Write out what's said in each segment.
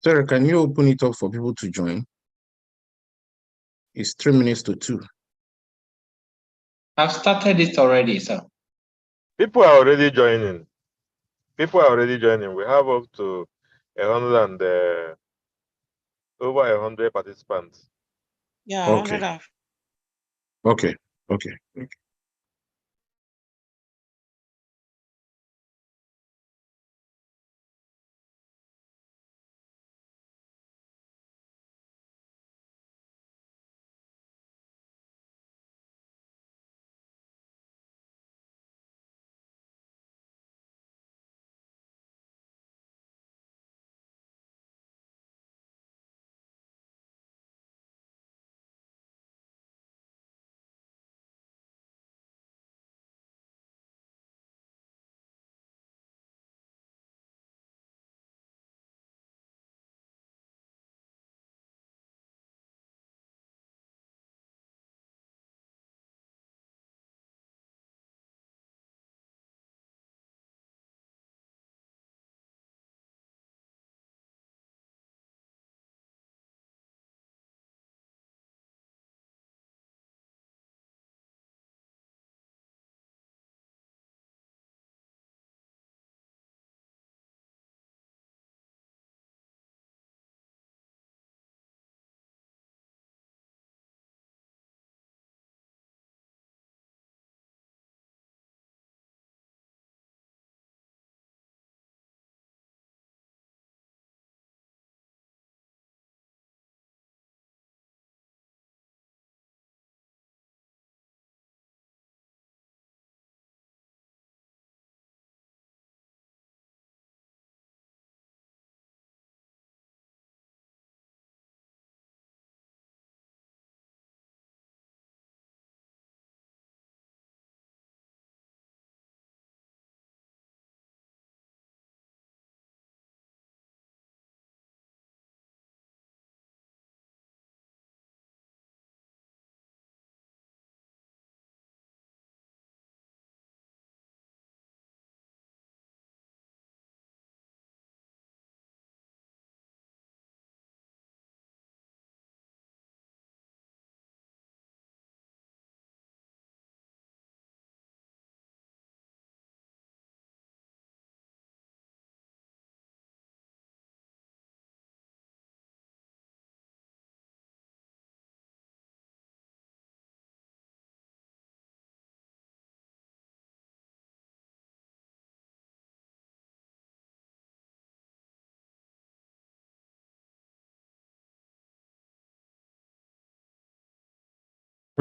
Sarah, can you open it up for people to join? It's 3 minutes to 2. I've started it already, sir. People are already joining. We have up to 100 and over 100 participants. Yeah, Okay. 100. Okay. Okay.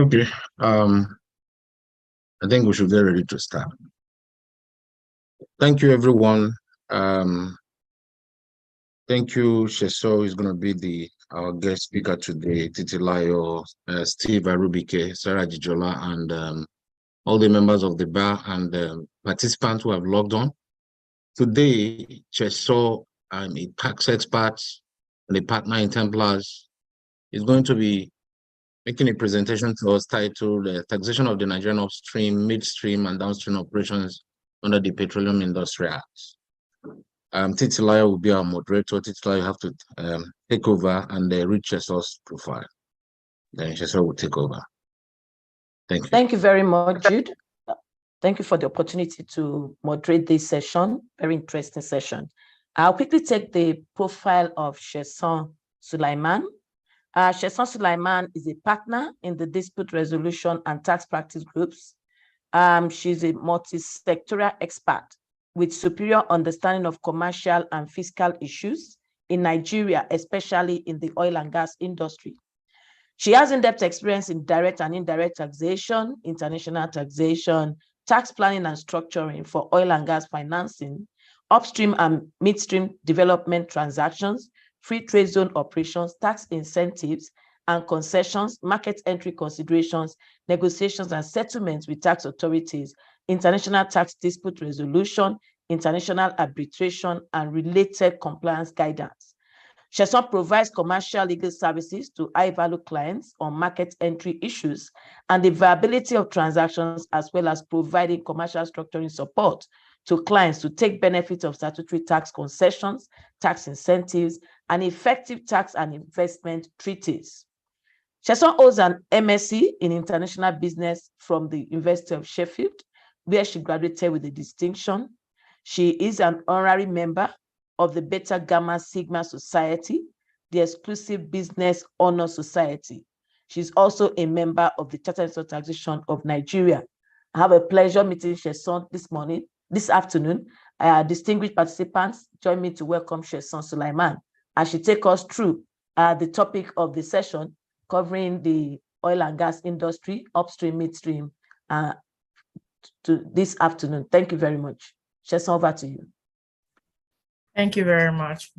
I think we should get ready to start. Thank you, everyone. Thank you. Sheso is going to be our guest speaker today. Titilayo, Steve Arubike, Sarah Jijola, and all the members of the bar and participants who have logged on. Today, Sheso, I'm a tax expert and a partner in Templars, is going to be making a presentation to us titled Taxation of the Nigerian Upstream, Midstream, and Downstream Operations under the Petroleum Industry Act. Titilayo will be our moderator. Titilayo, you have to take over and read Cheso's profile. Then Cheso will take over. Thank you. Thank you very much, Jude. Thank you for the opportunity to moderate this session. Very interesting session. I'll quickly take the profile of Sheson Sulaiman. Sheson Sulaiman is a partner in the dispute resolution and tax practice groups. She's a multi-sectoral expert with superior understanding of commercial and fiscal issues in Nigeria, especially in the oil and gas industry. She has in-depth experience in direct and indirect taxation, international taxation, tax planning and structuring for oil and gas financing, upstream and midstream development transactions, free trade zone operations, tax incentives and concessions, market entry considerations, negotiations and settlements with tax authorities, international tax dispute resolution, international arbitration, and related compliance guidance. Sheson provides commercial legal services to high-value clients on market entry issues and the viability of transactions, as well as providing commercial structuring support to clients to take benefit of statutory tax concessions, tax incentives, and effective tax and investment treaties. Sheson holds an MSc in International Business from the University of Sheffield, where she graduated with a distinction. She is an honorary member of the Beta Gamma Sigma Society, the exclusive business honor society. She's also a member of the Chartered Institute of Taxation of Nigeria. I have a pleasure meeting Sheson this afternoon. Distinguished participants, join me to welcome Sheson Sulaiman as she take us through the topic of the session covering the oil and gas industry, upstream, midstream, to this afternoon. Thank you very much. Sheson, over to you. Thank you very much.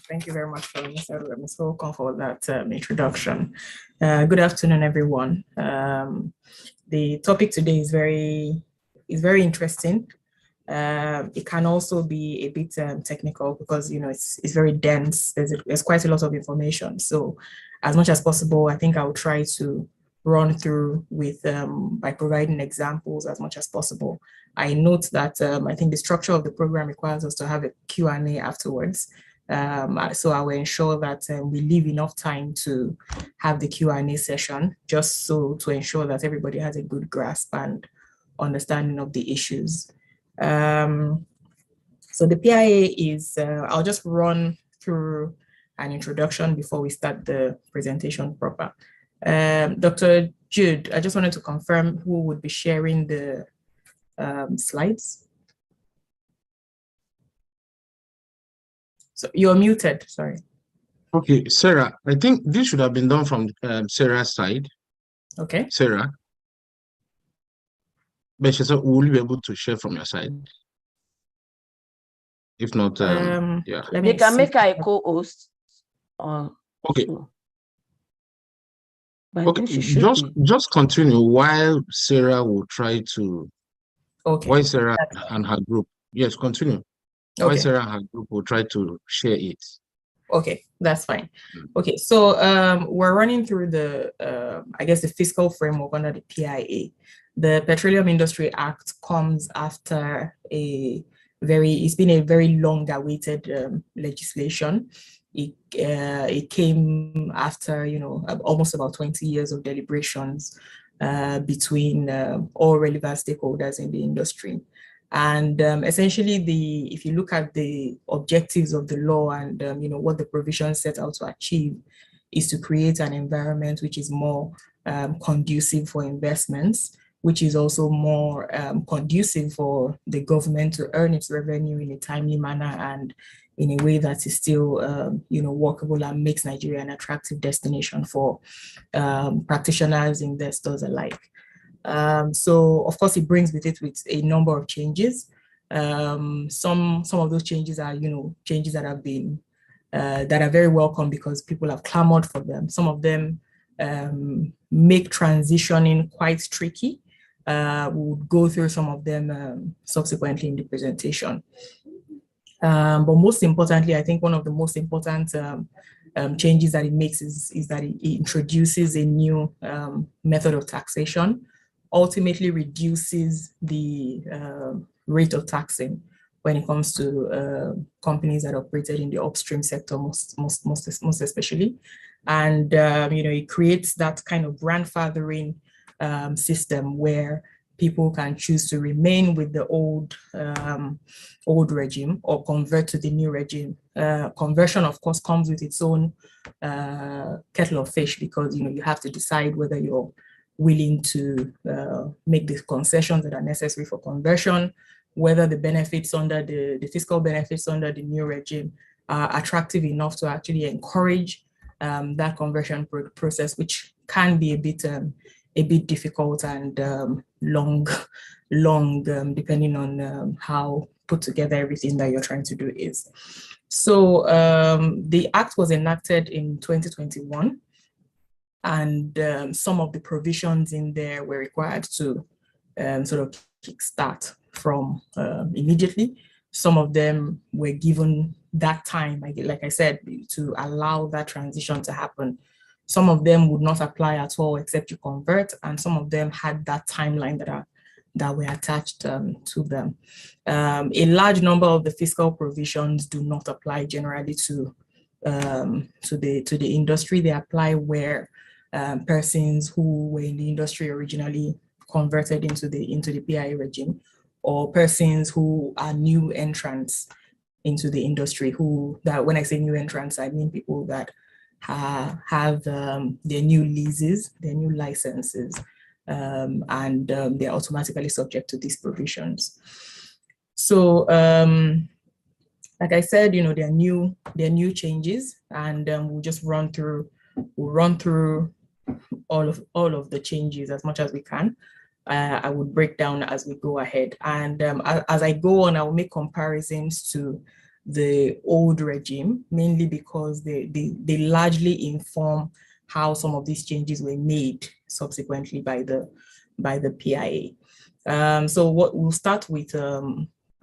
Thank you very much for Ms. Holcomb for that introduction. Good afternoon, everyone. The topic today is very interesting. It can also be a bit technical because it's very dense. There's quite a lot of information. So, as much as possible, I think I will try to run through with by providing examples as much as possible. I note that I think the structure of the program requires us to have a Q&A afterwards. So I will ensure that we leave enough time to have the Q&A session, just so to ensure that everybody has a good grasp and understanding of the issues. So the PIA is, I'll just run through an introduction before we start the presentation proper. Dr. Jude, I just wanted to confirm who would be sharing the slides. So you're muted, sorry. Okay, Sarah, I think this should have been done from Sarah's side. Okay. Sarah. But she said, will you be able to share from your side? If not, yeah. They can make her a co-host. Okay. But okay, just continue while Sarah will try to. Okay. While Sarah and her group. Yes, continue. Okay. While Sarah and her group will try to share it. Okay, that's fine. Okay, so we're running through the, I guess, the fiscal framework under the PIA. The Petroleum Industry Act comes after it's been a very long-awaited legislation. It came after, almost about 20 years of deliberations between all relevant stakeholders in the industry. And essentially, if you look at the objectives of the law and what the provisions set out to achieve, is to create an environment which is more conducive for investments, which is also more conducive for the government to earn its revenue in a timely manner and in a way that is still workable and makes Nigeria an attractive destination for practitioners, investors alike. So of course it brings with it a number of changes. Some of those changes are changes that have been that are very welcome because people have clamored for them. Some of them make transitioning quite tricky. We'll go through some of them subsequently in the presentation. But most importantly, I think one of the most important changes that it makes is that it introduces a new method of taxation, ultimately reduces the rate of taxing when it comes to companies that operated in the upstream sector, most especially. And it creates that kind of grandfathering system where people can choose to remain with the old regime or convert to the new regime. Conversion, of course, comes with its own kettle of fish because you have to decide whether you're willing to make the concessions that are necessary for conversion, whether the benefits under the fiscal benefits under the new regime are attractive enough to actually encourage that conversion process, which can be a bit difficult and long, depending on how put together everything that you're trying to do is. So the Act was enacted in 2021, and some of the provisions in there were required to sort of kickstart from immediately. Some of them were given that time, like I said, to allow that transition to happen. Some of them would not apply at all except you convert, and some of them had that timeline that were attached to them. A large number of the fiscal provisions do not apply generally to to the industry. They apply where persons who were in the industry originally converted into the PIA regime, or persons who are new entrants into the industry, that when I say new entrants, I mean people that have their new leases, their new licenses, and they're automatically subject to these provisions. So, like I said, you know, there are new changes, and we'll just run through all of the changes as much as we can. I would break down as we go ahead, and as I go on, I will make comparisons to the old regime, mainly because they largely inform how some of these changes were made subsequently by the PIA. So what we'll start with,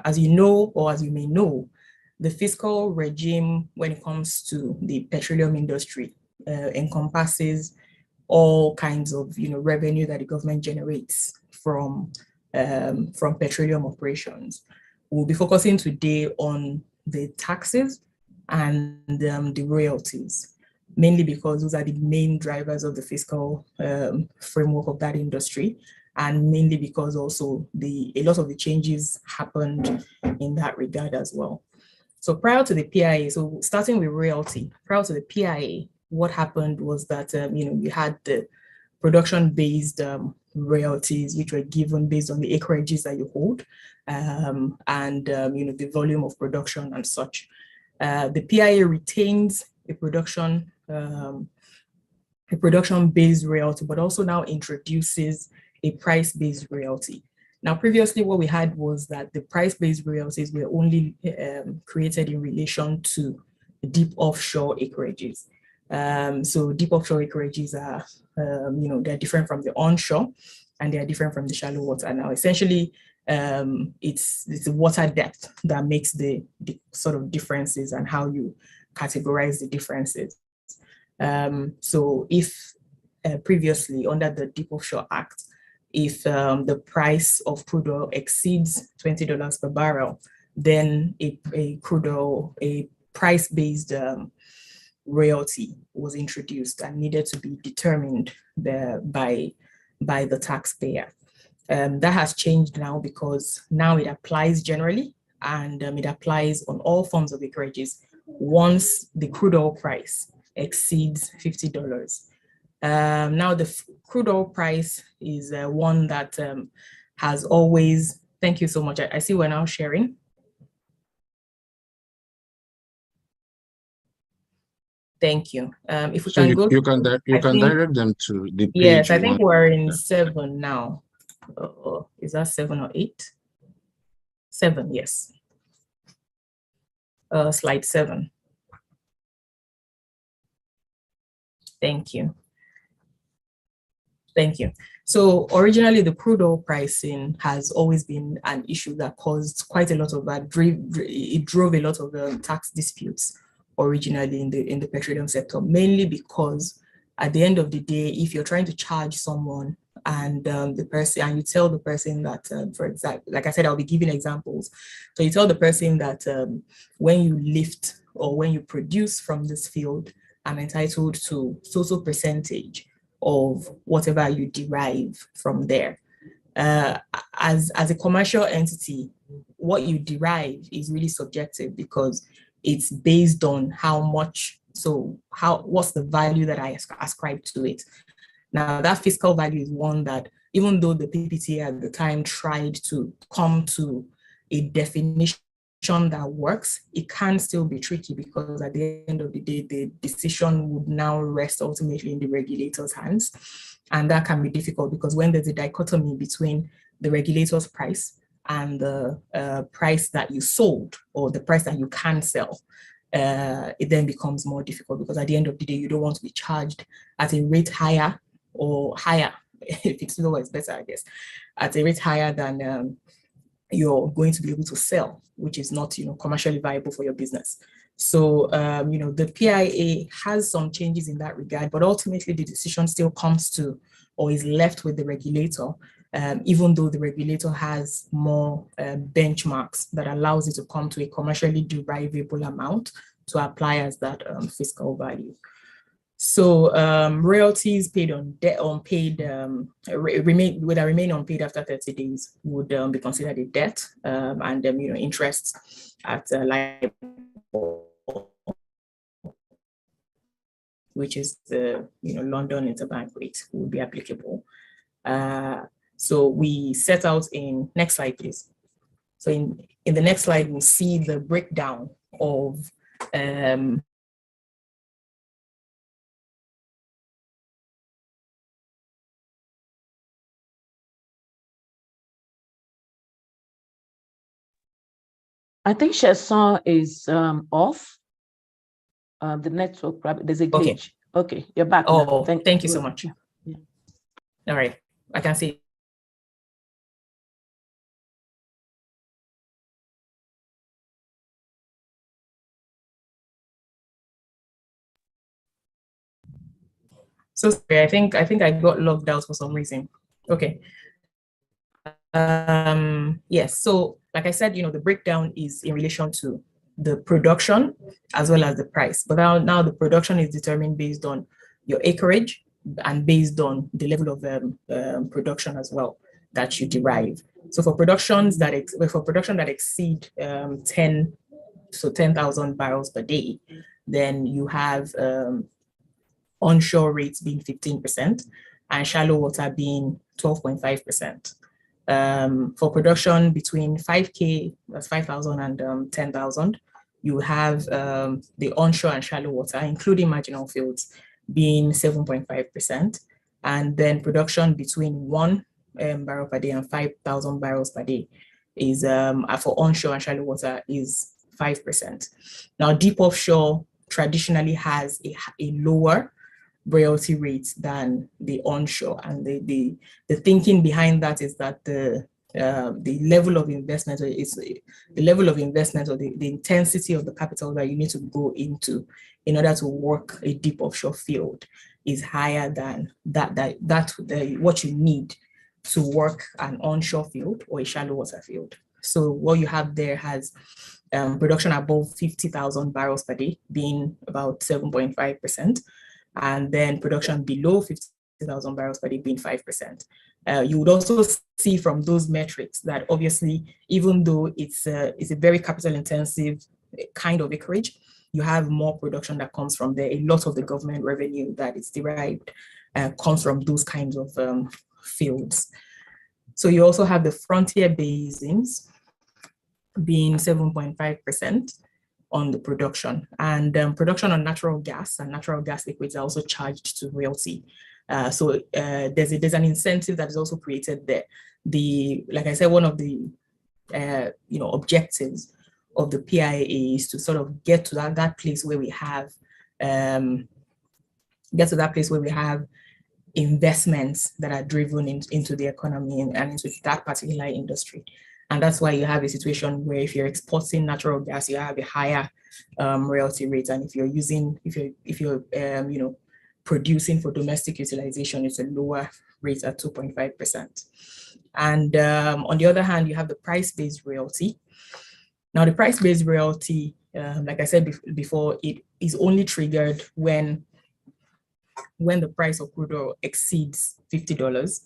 as you know, or as you may know, the fiscal regime when it comes to the petroleum industry encompasses all kinds of, you know, revenue that the government generates from petroleum operations. We'll be focusing today on the taxes and the royalties, mainly because those are the main drivers of the fiscal framework of that industry, and mainly because also a lot of the changes happened in that regard as well. So prior to the PIA, so starting with royalty, prior to the PIA, what happened was that you know, you had the production-based royalties, which were given based on the acreages that you hold, and you know, the volume of production and such. The PIA retains a production-based royalty, but also now introduces a price-based royalty. Now, previously, what we had was that the price-based royalties were only created in relation to deep offshore acreages. So deep offshore acreages are, you know, they're different from the onshore, and they are different from the shallow water. Now, essentially, it's the water depth that makes the sort of differences and how you categorize the differences. So if previously under the Deep Offshore Act, if the price of crude oil exceeds $20 per barrel, then a price-based royalty was introduced and needed to be determined by the taxpayer. That has changed now, because now it applies generally, and it applies on all forms of acreages once the crude oil price exceeds $50. Now the crude oil price is one that has always, thank you so much. I see we're now sharing. Thank you. If we can go, you can direct them to the page. Yes, I think we're in 7 now. Is that 7 or 8? 7, yes. Slide 7. Thank you. Thank you. So originally, the crude oil pricing has always been an issue that caused quite a lot of that. It drove a lot of tax disputes originally in the petroleum sector, mainly because at the end of the day, if you're trying to charge someone and you tell the person that, for example, like I said, I'll be giving examples. So you tell the person that when you lift or when you produce from this field, I'm entitled to so percentage of whatever you derive from there. As a commercial entity, what you derive is really subjective, because it's based on how much, what's the value that I ascribe to it. Now, that fiscal value is one that, even though the PPTA at the time tried to come to a definition that works, it can still be tricky, because at the end of the day, the decision would now rest ultimately in the regulator's hands. And that can be difficult, because when there's a dichotomy between the regulator's price and the price that you sold, or the price that you can sell, it then becomes more difficult, because at the end of the day, you don't want to be charged at a rate higher, if it's lower, it's better, I guess, at a rate higher than you're going to be able to sell, which is not, commercially viable for your business. So, the PIA has some changes in that regard, but ultimately the decision still comes to, or is left with, the regulator, even though the regulator has more benchmarks that allows it to come to a commercially derivable amount to apply as that fiscal value. So royalties paid on debt unpaid remain unpaid after 30 days would be considered a debt, and interest at LIBOR, which is the London interbank rate, would be applicable. So we set out in next slide, please. So in the next slide, we'll see the breakdown of I think Chesson is off. The network, there's a glitch. Okay, you're back. Oh, thank you so much. Yeah. All right, I can see. So sorry, I think I got logged out for some reason. Okay. Yes, so like I said, the breakdown is in relation to the production as well as the price. But now the production is determined based on your acreage and based on the level of production as well that you derive. So for productions that exceed 10,000 barrels per day, then you have onshore rates being 15% and shallow water being 12.5%. For production between 5K, that's 5,000 and 10,000, you have the onshore and shallow water, including marginal fields, being 7.5%. And then production between 1 barrel per day and 5,000 barrels per day is for onshore and shallow water is 5%. Now, deep offshore traditionally has a lower royalty rates than the onshore, and the thinking behind that is that the level of investment is the level of investment or the intensity of the capital that you need to go into in order to work a deep offshore field is higher than what you need to work an onshore field or a shallow water field. So what you have there has production above 50,000 barrels per day being about 7.5%. And then production below 50,000 barrels per day being 5%. You would also see from those metrics that obviously, even though it's a very capital intensive kind of acreage, you have more production that comes from there. A lot of the government revenue that is derived comes from those kinds of fields. So you also have the frontier basins being 7.5%. on the production, and production on natural gas and natural gas liquids are also charged to royalty. So there's an incentive that is also created there. Like I said, one of the objectives of the PIA is to sort of get to that place where we have investments that are driven into the economy and into that particular industry. And that's why you have a situation where if you're exporting natural gas, you have a higher royalty rate. And if you're producing for domestic utilization, it's a lower rate at 2.5%. And on the other hand, you have the price-based royalty. Now, the price-based royalty, like I said before, it is only triggered when the price of crude oil exceeds $50.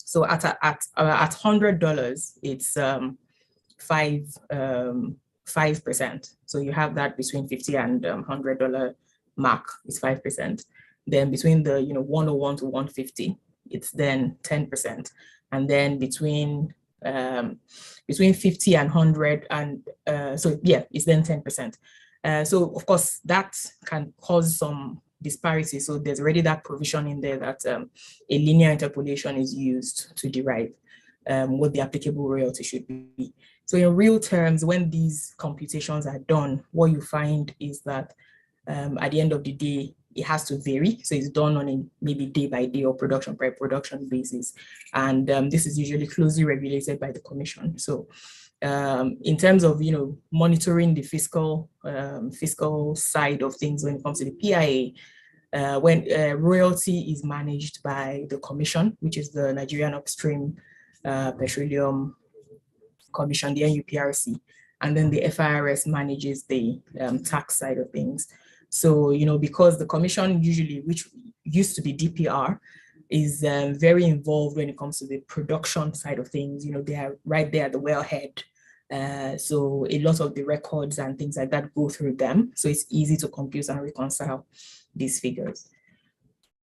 So at $100, it's 5%. So you have that between $50 and $100 mark is 5%. Then between the 101 to 150, it's then 10%. And then between 50 and 100 and it's then 10%. So of course that can cause some disparity. So there's already that provision in there that a linear interpolation is used to derive what the applicable royalty should be. So in real terms, when these computations are done, what you find is that at the end of the day, it has to vary. So it's done on a maybe day by day or production by production basis. And this is usually closely regulated by the Commission. So in terms of monitoring the fiscal side of things when it comes to the PIA, when royalty is managed by the Commission, which is the Nigerian Upstream Petroleum Commission, the NUPRC, and then the FIRS manages the tax side of things. So, because the commission usually, which used to be DPR, is very involved when it comes to the production side of things. They are right there at the wellhead. So a lot of the records and things like that go through them. So it's easy to compute and reconcile these figures.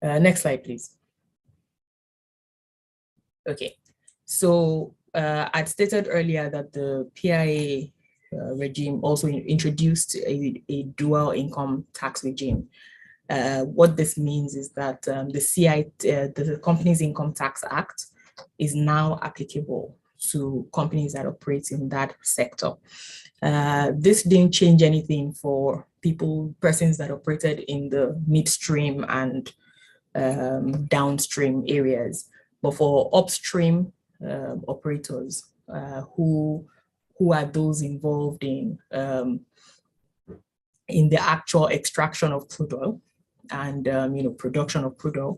Next slide, please. Okay, so I'd stated earlier that the PIA regime also introduced a dual income tax regime. What this means is that the Companies Income Tax Act is now applicable to companies that operate in that sector. This didn't change anything for persons that operated in the midstream and downstream areas, but for upstream operators who are those involved in the actual extraction of crude oil and production of crude oil,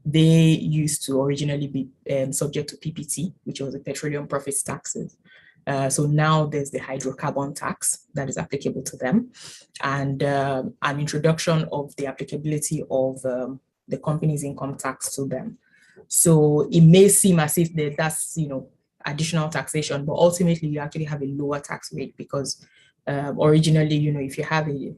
they used to originally be subject to PPT, which was the Petroleum Profits Taxes. So now there's the hydrocarbon tax that is applicable to them, and an introduction of the applicability of the company's income tax to them. So it may seem as if that's additional taxation, but ultimately you actually have a lower tax rate because originally, if you have a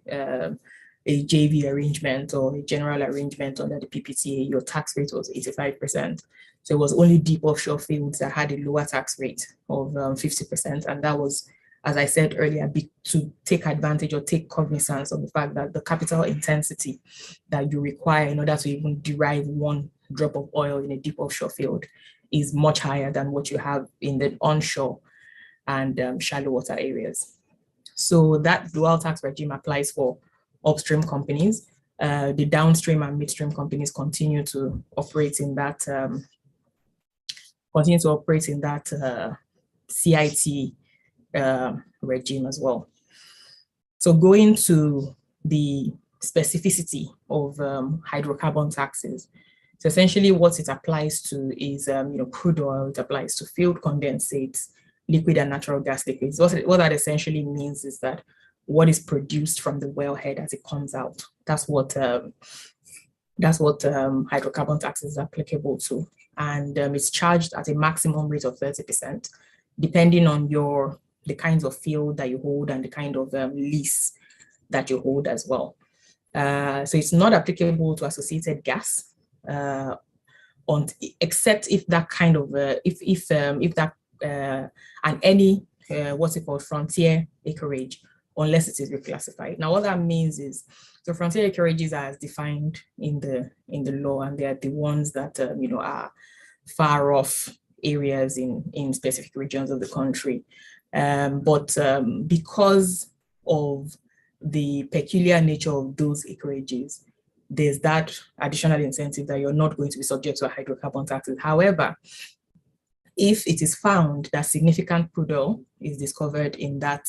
JV arrangement or a general arrangement under the PPTA, your tax rate was 85%. So it was only deep offshore fields that had a lower tax rate of 50%. And that was, as I said earlier, to take advantage or take cognizance of the fact that the capital intensity that you require in order to even derive one drop of oil in a deep offshore field is much higher than what you have in the onshore and shallow water areas. So that dual tax regime applies for upstream companies. The downstream and midstream companies continue to operate in that CIT regime as well. So going to the specificity of hydrocarbon taxes. So essentially what it applies to is crude oil. It applies to field condensates, liquid and natural gas liquids. What that essentially means is that what is produced from the wellhead as it comes out. That's what hydrocarbon tax is applicable to. And it's charged at a maximum rate of 30%, depending on the kinds of field that you hold and the kind of lease that you hold as well. So it's not applicable to associated gas, except if that kind of and any frontier acreage, unless it is reclassified. Now, what that means is the frontier acreages are as defined in the law, and they are the ones that are far off areas in specific regions of the country. But because of the peculiar nature of those acreages, there's that additional incentive that you're not going to be subject to a hydrocarbon taxes. However, if it is found that significant crude oil is discovered in that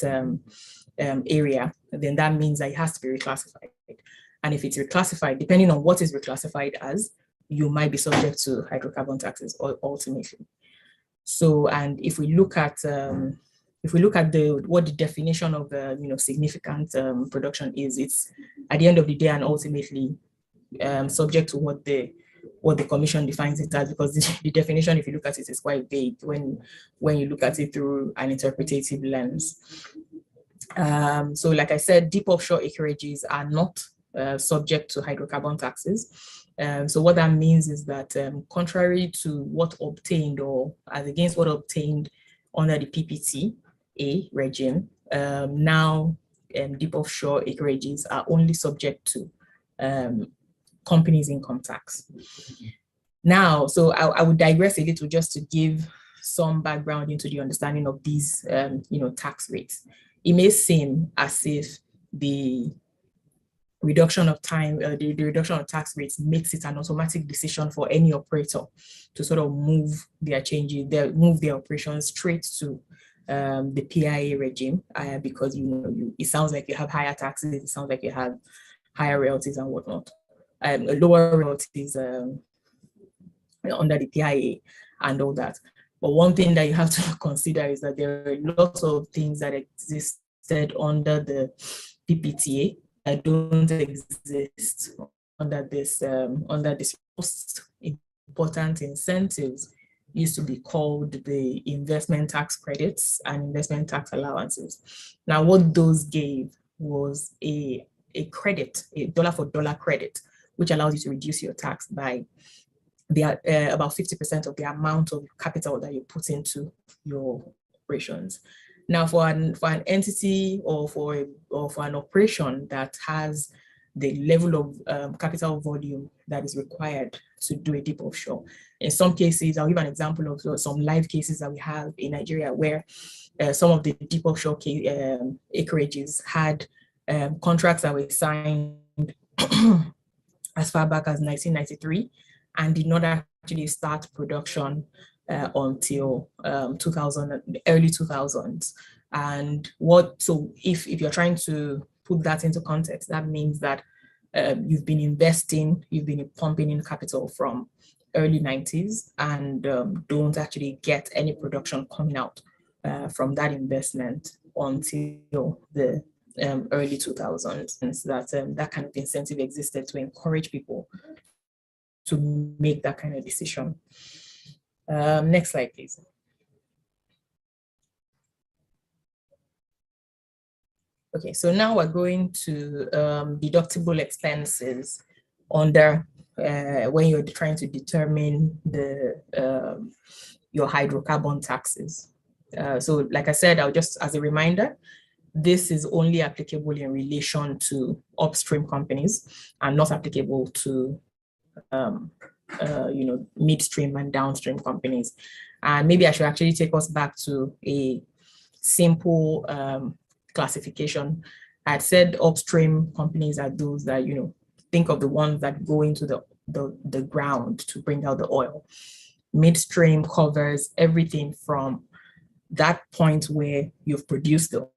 area, then that means that it has to be reclassified. And if it's reclassified, depending on what is reclassified as, you might be subject to hydrocarbon taxes ultimately. So, and if we look at what the definition of significant production is, it's at the end of the day and ultimately subject to what the commission defines it as, because the definition, if you look at it, is quite vague when you look at it through an interpretative lens. So like I said, deep offshore acreages are not subject to hydrocarbon taxes. So what that means is that contrary to what obtained or as against what obtained under the PPTA regime, now deep offshore acreages are only subject to companies' income tax. Now, so I would digress a little just to give some background into the understanding of these tax rates. It may seem as if the reduction of the reduction of tax rates makes it an automatic decision for any operator to sort of move their operations straight to the PIA regime, because it sounds like you have higher taxes, it sounds like you have higher royalties and whatnot, lower royalties under the PIA and all that. But one thing that you have to consider is that there are lots of things that existed under the PPTA that don't exist under this most important incentives used to be called the investment tax credits and investment tax allowances. Now, what those gave was a credit, a dollar for dollar credit, which allows you to reduce your tax by about 50% of the amount of capital that you put into your operations. Now, for an entity or for an operation that has the level of capital volume that is required to do a deep offshore, in some cases, I'll give an example of some live cases that we have in Nigeria where some of the deep offshore acreages had contracts that were signed as far back as 1993 and did not actually start production until early 2000s. And so if you're trying to put that into context, that means that you've been investing, you've been pumping in capital from early 90s and don't actually get any production coming out from that investment until the early 2000s. And so that kind of incentive existed to encourage people to make that kind of decision. Next slide, please. Okay, so now we're going to deductible expenses under when you're trying to determine your hydrocarbon taxes. So like I said, I'll just, as a reminder, this is only applicable in relation to upstream companies and not applicable to midstream and downstream companies. And maybe I should actually take us back to a simple classification. I said upstream companies are those that, think of the ones that go into the ground to bring out the oil. Midstream covers everything from that point where you've produced the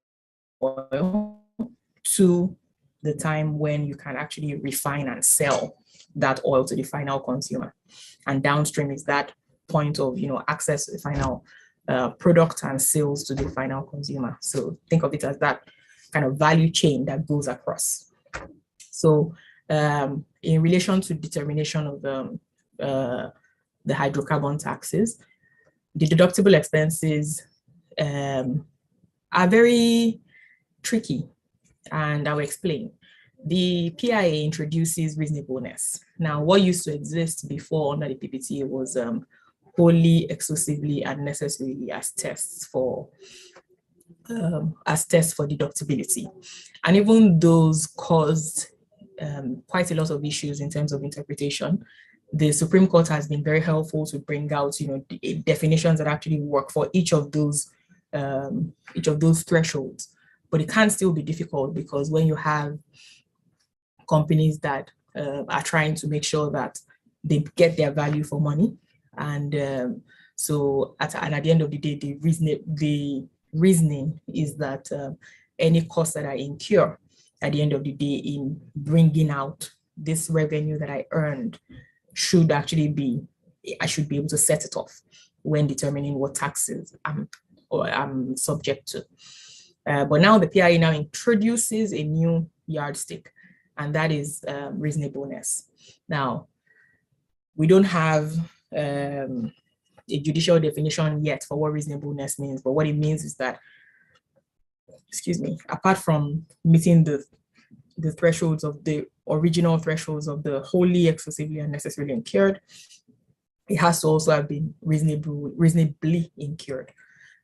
oil to the time when you can actually refine and sell that oil to the final consumer. And downstream is that point of, access to the final product and sales to the final consumer. So think of it as that kind of value chain that goes across. So in relation to determination of the hydrocarbon taxes, the deductible expenses are very tricky, and I'll explain. The PIA introduces reasonableness. Now, what used to exist before under the PPTA was wholly, exclusively, and necessarily as tests for deductibility. And even those caused quite a lot of issues in terms of interpretation. The Supreme Court has been very helpful to bring out, definitions that actually work for each of those thresholds. But it can still be difficult because when you have companies that are trying to make sure that they get their value for money, and so at the end of the day, the reasoning is that any costs that I incur at the end of the day in bringing out this revenue that I earned should actually be, I should be able to set it off when determining what taxes I'm subject to. But now the PIA now introduces a new yardstick, and that is reasonableness. Now, we don't have a judicial definition yet for what reasonableness means, but what it means is that, apart from meeting the thresholds of the original thresholds of the wholly, exclusively, and necessarily incurred, it has to also have been reasonably incurred.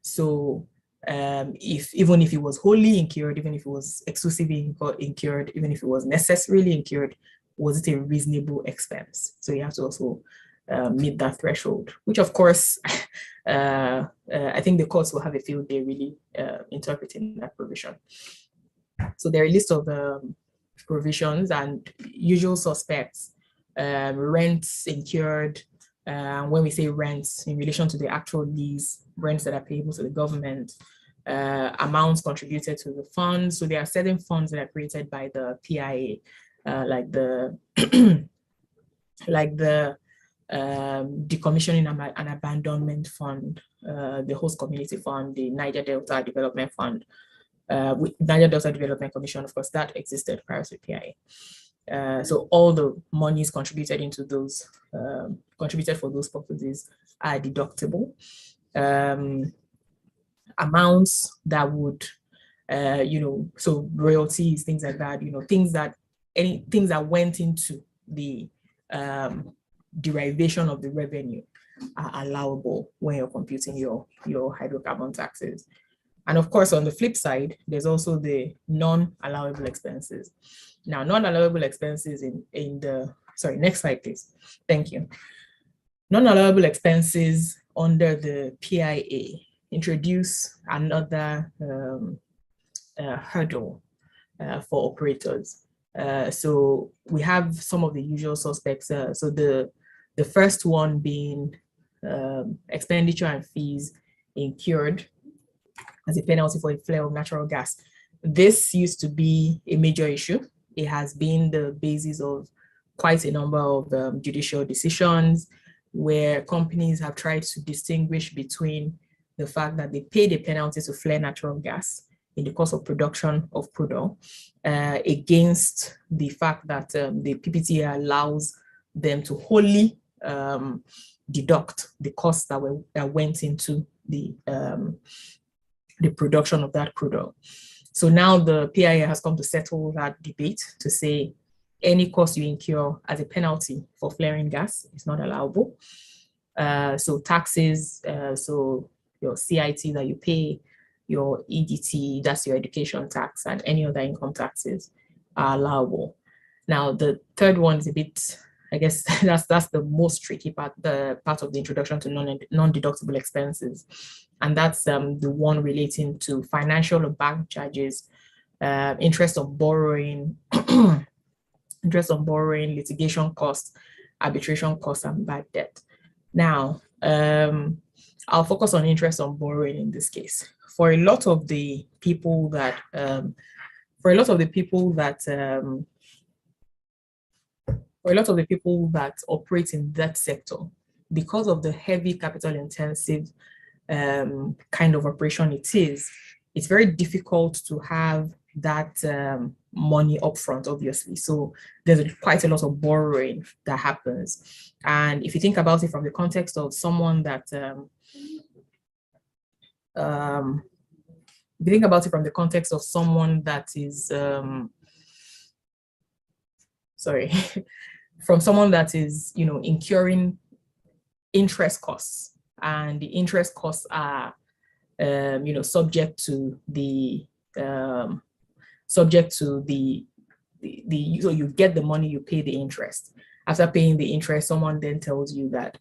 So even if it was wholly incurred, even if it was exclusively incurred, even if it was necessarily incurred, was it a reasonable expense? So you have to also meet that threshold, which of course, I think the courts will have a field day really interpreting that provision. So there are a list of provisions and usual suspects, rents incurred. When we say rents in relation to the actual lease, rents that are payable to the government, amounts contributed to the funds. So there are certain funds that are created by the PIA, like the decommissioning and abandonment fund, the host community fund, the Niger Delta Development Fund, with Niger Delta Development Commission, of course, that existed prior to PIA. So all the monies contributed into those, contributed for those purposes are deductible. Amounts that would, so royalties, things like that, things that went into the derivation of the revenue are allowable when you're computing your hydrocarbon taxes. And of course, on the flip side, there's also the non-allowable expenses. Now, non-allowable expenses in the, sorry, next slide, please. Thank you. Non-allowable expenses under the PIA introduce another hurdle for operators. So we have some of the usual suspects. So the first one being expenditure and fees incurred as a penalty for a flare of natural gas. This used to be a major issue. It has been the basis of quite a number of judicial decisions where companies have tried to distinguish between the fact that they paid a penalty to flare natural gas in the course of production of crude oil against the fact that the PPTA allows them to wholly deduct the costs that went into the production of that crude oil. So now the PIA has come to settle that debate to say any cost you incur as a penalty for flaring gas is not allowable. So taxes, so your CIT that you pay, your EDT, that's your education tax, and any other income taxes are allowable. Now, the third one is a bit, I guess that's the most tricky part, the part of the introduction to non-deductible expenses. And that's the one relating to financial or bank charges, interest on borrowing, litigation costs, arbitration costs, and bad debt. Now, I'll focus on interest on borrowing in this case. For a lot of the people that, operate in that sector, because of the heavy capital intensive kind of operation it is, it's very difficult to have that money upfront, obviously. So there's quite a lot of borrowing that happens. And if you think about it from the context of someone that, is, from someone that is, incurring interest costs, and the interest costs are, subject to the, so you get the money, you pay the interest. After paying the interest, someone then tells you that,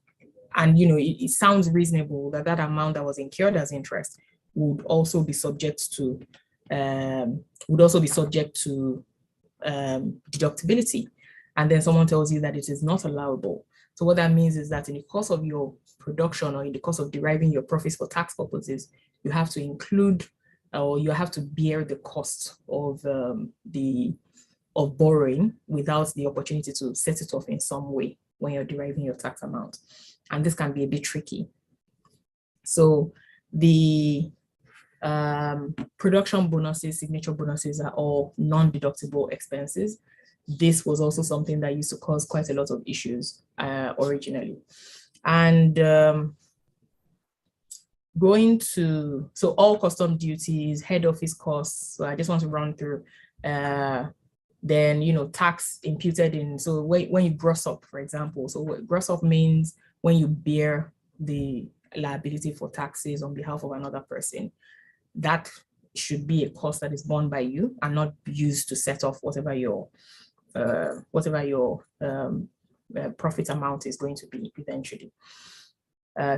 and it sounds reasonable that that amount that was incurred as interest would also be subject to deductibility. And then someone tells you that it is not allowable. So what that means is that in the course of your production or in the course of deriving your profits for tax purposes, you have to include or you have to bear the cost of borrowing without the opportunity to set it off in some way when you're deriving your tax amount. And this can be a bit tricky. So the production bonuses, signature bonuses are all non-deductible expenses. This was also something that used to cause quite a lot of issues originally. And so all custom duties, head office costs, so I just want to run through, then, tax imputed in, so when you gross up, for example, so what gross up means when you bear the liability for taxes on behalf of another person, that should be a cost that is borne by you and not used to set off whatever your profit amount is going to be eventually.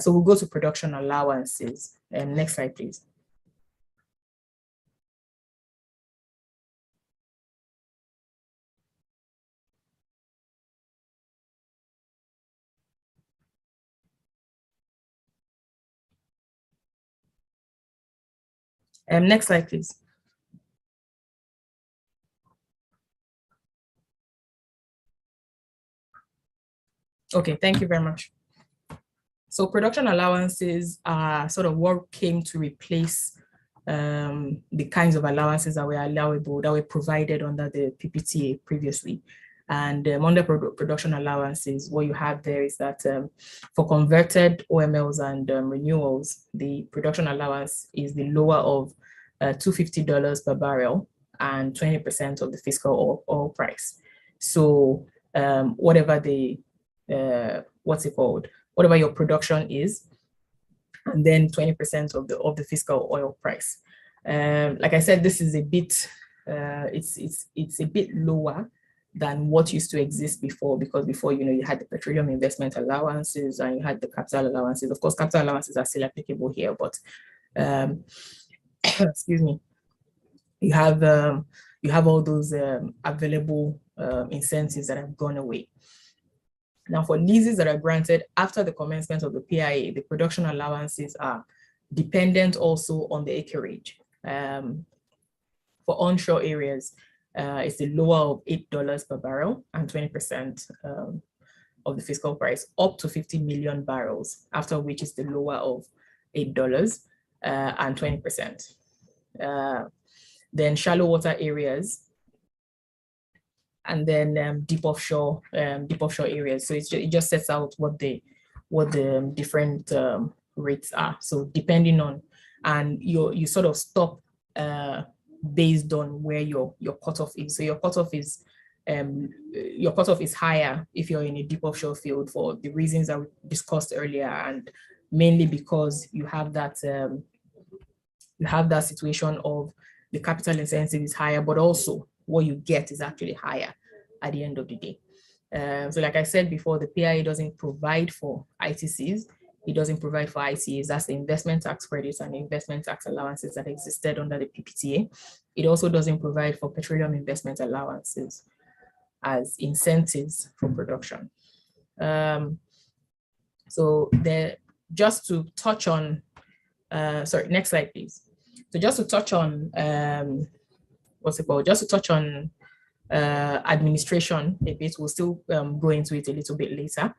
So we'll go to production allowances. Next slide, please. Next slide, please. Okay, thank you very much. So production allowances are sort of what came to replace the kinds of allowances that were allowable, that were provided under the PPTA previously. And under production allowances, what you have there is that for converted OMLs and renewals, the production allowance is the lower of $250 per barrel and 20% of the fiscal oil price. So whatever the, whatever your production is, and then 20% of the fiscal oil price. Like I said, this is a bit, it's a bit lower than what used to exist before, because before, you know, you had the petroleum investment allowances and you had the capital allowances. Of course, capital allowances are still applicable here, but excuse me, you have all those available incentives that have gone away. Now, for leases that are granted after the commencement of the PIA, the production allowances are dependent also on the acreage. For onshore areas, it's the lower of $8 per barrel and 20% of the fiscal price, up to 50 million barrels, after which is the lower of $8 and 20%. Then shallow water areas, and then deep offshore areas. So it just sets out what the different rates are. So depending on, and you sort of stop based on where your cutoff is. So your cutoff is higher if you're in a deep offshore field for the reasons that we discussed earlier, and mainly because you have that situation of the capital incentive is higher, but also what you get is actually higher at the end of the day. So like I said before, the PIA doesn't provide for ITCs. It doesn't provide for ICAs. That's the investment tax credits and investment tax allowances that existed under the PPTA. It also doesn't provide for petroleum investment allowances as incentives for production. So just to touch on, sorry, next slide, please. So just to touch on, just to touch on administration a bit, we'll still go into it a little bit later.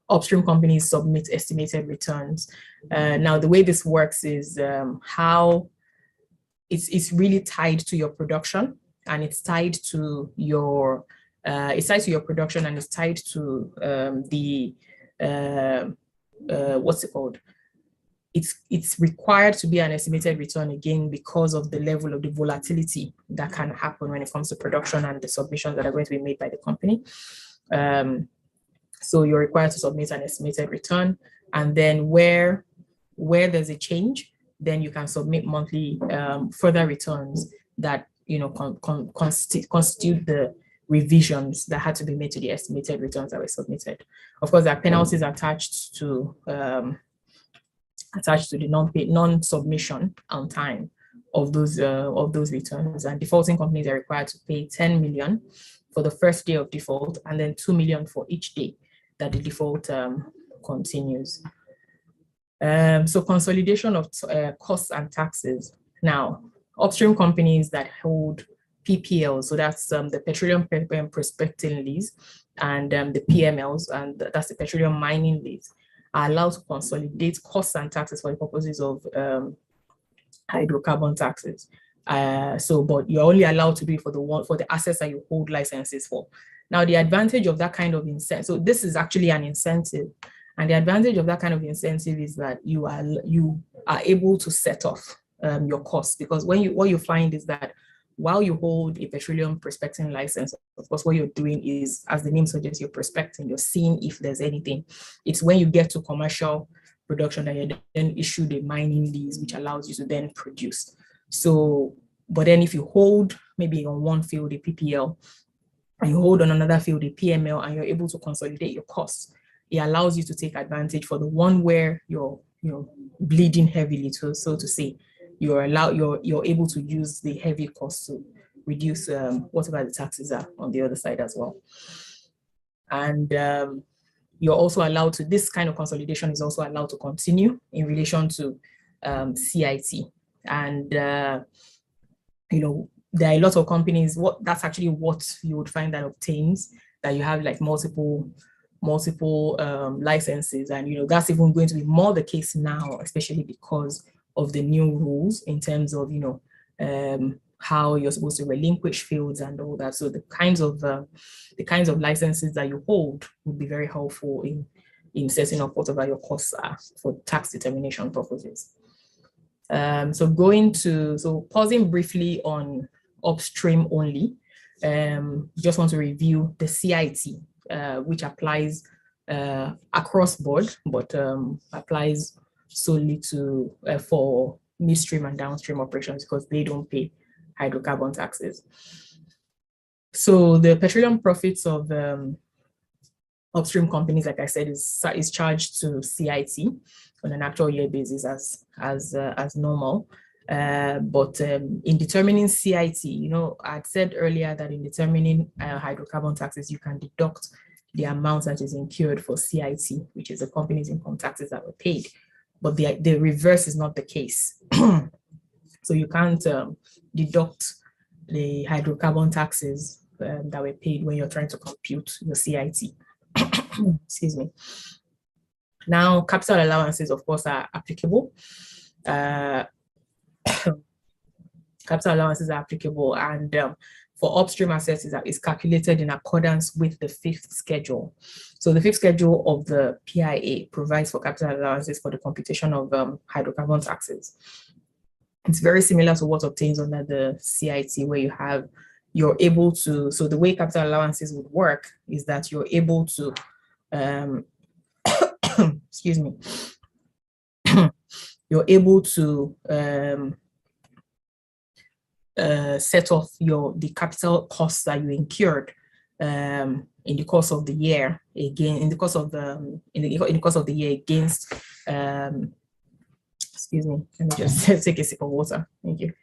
Upstream companies submit estimated returns. Now, the way this works is how it's really tied to your production, and it's tied to your production, and it's tied to it's required to be an estimated return, again, because of the level of the volatility that can happen when it comes to production and the submissions that are going to be made by the company. So you're required to submit an estimated return, and then where there's a change, then you can submit monthly further returns that, you know, constitute the revisions that had to be made to the estimated returns that were submitted. Of course, there are penalties attached to the non-submission on time of those returns, and defaulting companies are required to pay 10 million for the first day of default, and then 2 million for each day that the default continues. So consolidation of costs and taxes. Now, upstream companies that hold PPLs, so that's the petroleum prospecting lease, and the PMLs, and that's the petroleum mining lease, are allowed to consolidate costs and taxes for the purposes of hydrocarbon taxes. But you're only allowed to do it for the assets that you hold licenses for. Now, the advantage of that kind of incentive, so this is actually an incentive, and the advantage of that kind of incentive is that you are able to set off your costs, because what you find is that while you hold a petroleum prospecting license, of course, what you're doing is, as the name suggests, you're prospecting, you're seeing if there's anything. It's when you get to commercial production that you're then issued a mining lease, which allows you to then produce. So, but then if you hold maybe on one field a PPL, and you hold on another field a PML, and you're able to consolidate your costs, it allows you to take advantage for the one where you're bleeding heavily, so to say. You're able to use the heavy costs to reduce whatever the taxes are on the other side as well. And you're also allowed to, this kind of consolidation is also allowed to continue in relation to CIT. And there are a lot of companies, that's actually what you would find that obtains that you have like multiple licenses, and that's even going to be more the case now, especially because of the new rules in terms of how you're supposed to relinquish fields and all that. So the kinds of licenses that you hold would be very helpful in setting up whatever your costs are for tax determination purposes. So pausing briefly on upstream only, just want to review the CIT, which applies across board, but applies solely to for midstream and downstream operations because they don't pay hydrocarbon taxes. So the petroleum profits of upstream companies, like I said, is charged to CIT on an actual year basis as normal. But in determining CIT, I'd said earlier that in determining hydrocarbon taxes, you can deduct the amount that is incurred for CIT, which is the company's income taxes that were paid. But the reverse is not the case. So you can't deduct the hydrocarbon taxes that were paid when you're trying to compute your CIT. Excuse me. Now, capital allowances, of course, are applicable. Capital allowances are applicable, and for upstream assets is calculated in accordance with the 5th schedule. So the 5th schedule of the PIA provides for capital allowances for the computation of hydrocarbon taxes. It's very similar to what obtains under the CIT, where you're able to, so the way capital allowances would work is that you're able to, excuse me, you're able to set off the capital costs that you incurred in the course of the year, again, in the course of the year against, excuse me, let me just take a sip of water. Thank you.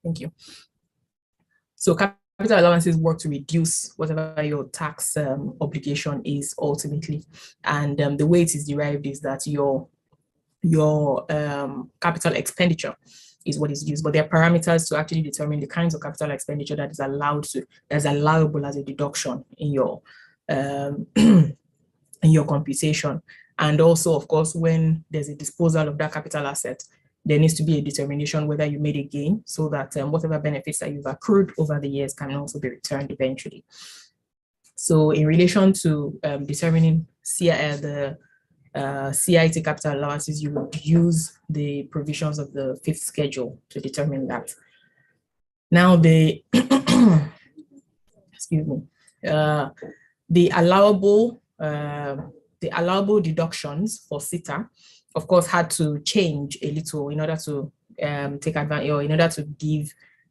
Thank you. So capital allowances work to reduce whatever your tax obligation is ultimately. And the way it is derived is that your capital expenditure is what is used, but there are parameters to actually determine the kinds of capital expenditure that is allowable as a deduction in your in your computation. And also, of course, when there's a disposal of that capital asset, there needs to be a determination whether you made a gain, so that whatever benefits that you've accrued over the years can also be returned eventually. So in relation to determining the CIT capital allowances, you would use the provisions of the 5th schedule to determine that. Now excuse me, the allowable deductions for SITA, of course, had to change a little in order to take advantage, or in order to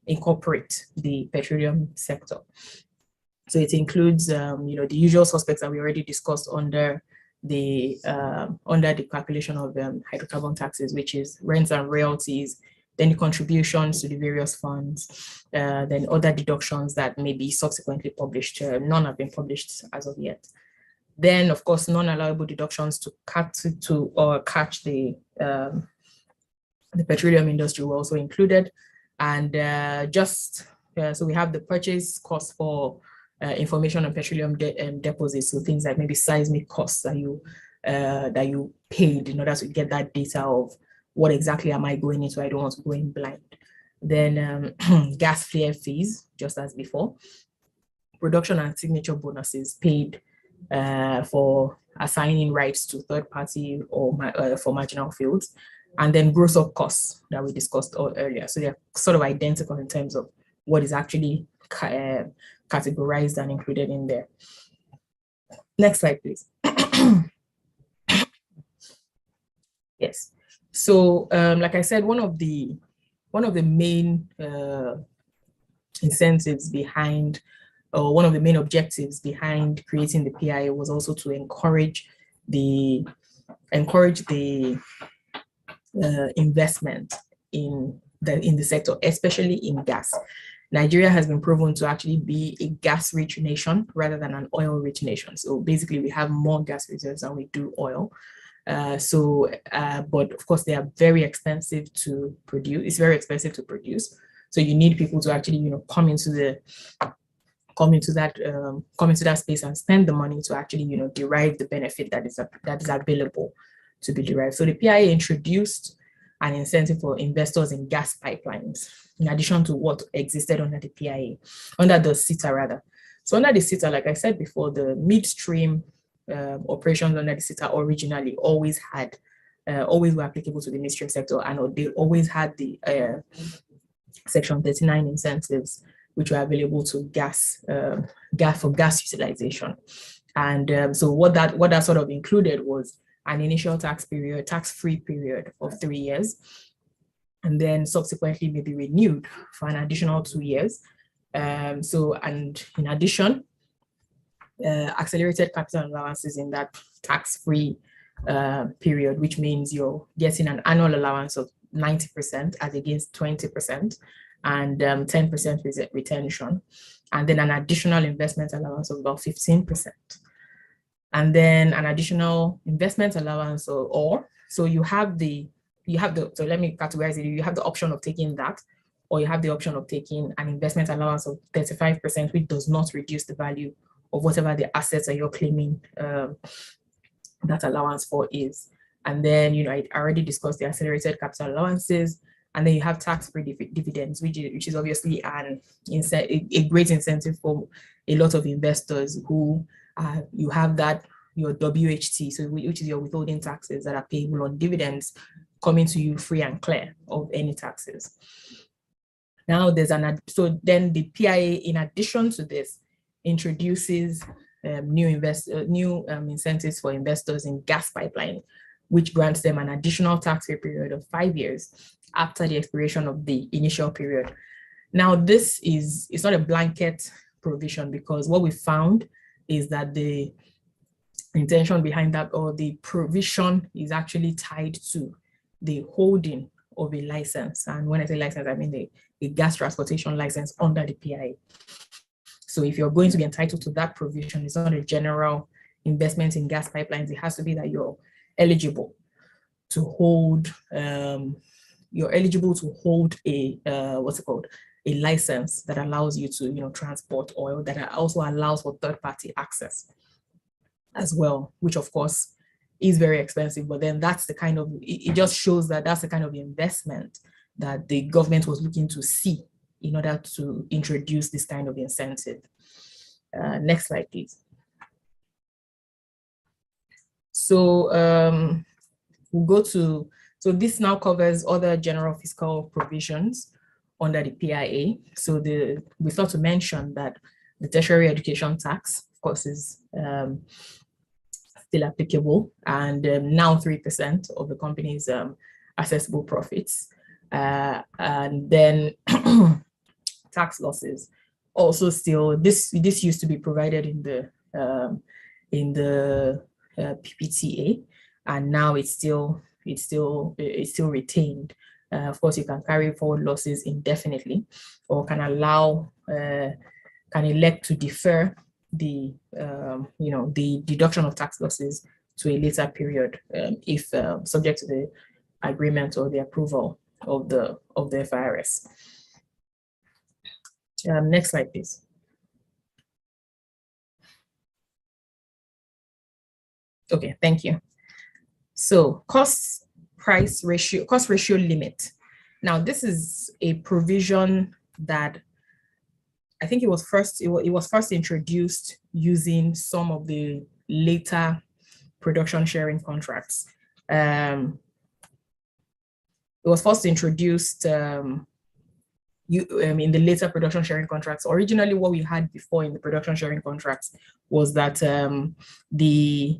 incorporate the petroleum sector. So it includes, the usual suspects that we already discussed under the calculation of hydrocarbon taxes, which is rents and royalties, then the contributions to the various funds, then other deductions that may be subsequently published. None have been published as of yet. Then, of course, non-allowable deductions to catch the petroleum industry were also included. And so we have the purchase cost for information on petroleum deposits, so things like maybe seismic costs that you paid in order to get that data of what exactly am I going into. I don't want to go in blind. Then gas flare fees, just as before. Production and signature bonuses paid for assigning rights to third party or for marginal fields, and then gross up costs that we discussed earlier. So they're sort of identical in terms of what is actually categorized and included in there. Next slide, please. Yes. So, like I said, one of the main incentives behind, or one of the main objectives behind creating the PIA was also to encourage the investment in the sector, especially in gas. Nigeria has been proven to actually be a gas-rich nation rather than an oil-rich nation. So basically, we have more gas reserves than we do oil. But of course, they are very expensive to produce. It's very expensive to produce. So you need people to actually, come into that space and spend the money to actually, derive the benefit that is available to be derived. So the PIA introduced an incentive for investors in gas pipelines, in addition to what existed under the PIA, under the CETA rather. So under the CETA, like I said before, the midstream operations under the CETA originally always were applicable to the midstream sector, and they always had the Section 39 incentives, which were available to gas utilization. And so what that sort of included was an initial tax-free period of 3 years, and then subsequently maybe renewed for an additional 2 years. And in addition, accelerated capital allowances in that tax-free period, which means you're getting an annual allowance of 90% as against 20%, and 10% retention, and then an additional investment allowance of about 15%. And then an additional investment allowance, so you have the, so let me categorize it. You have the option of taking that, or you have the option of taking an investment allowance of 35%, which does not reduce the value of whatever the assets that you're claiming that allowance for is. And then, I already discussed the accelerated capital allowances, and then you have tax-free dividends, which is obviously a great incentive for a lot of investors who you have that, your WHT, so which is your withholding taxes that are payable on dividends, coming to you free and clear of any taxes. Now so then the PIA, in addition to this, introduces new incentives for investors in gas pipeline, which grants them an additional tax-free period of 5 years after the expiration of the initial period. Now, it's not a blanket provision, because what we found is that the intention behind that, or the provision, is actually tied to the holding of a license. And when I say license, I mean a gas transportation license under the PIA. So if you're going to be entitled to that provision, it's not a general investment in gas pipelines. It has to be that you're eligible to hold a a license that allows you to transport oil, that also allows for third-party access as well, which of course is very expensive. But then that's the kind of, it just shows that that's the kind of investment that the government was looking to see in order to introduce this kind of incentive. Next slide, please. So we'll go to, so this now covers other general fiscal provisions under the PIA. So we thought to mention that the tertiary education tax, of course, is still applicable, and now 3% of the company's assessable profits. And then tax losses also still, this used to be provided in the PPTA, and now it's still retained. Of course, you can carry forward losses indefinitely, or can elect to defer the the deduction of tax losses to a later period, if subject to the agreement or the approval of the FIRS. Next slide, please. Okay, thank you. So cost ratio limit. Now, this is a provision that I think it was first introduced using some of the later production sharing contracts. It was first introduced in the later production sharing contracts. Originally, what we had before in the production sharing contracts was that the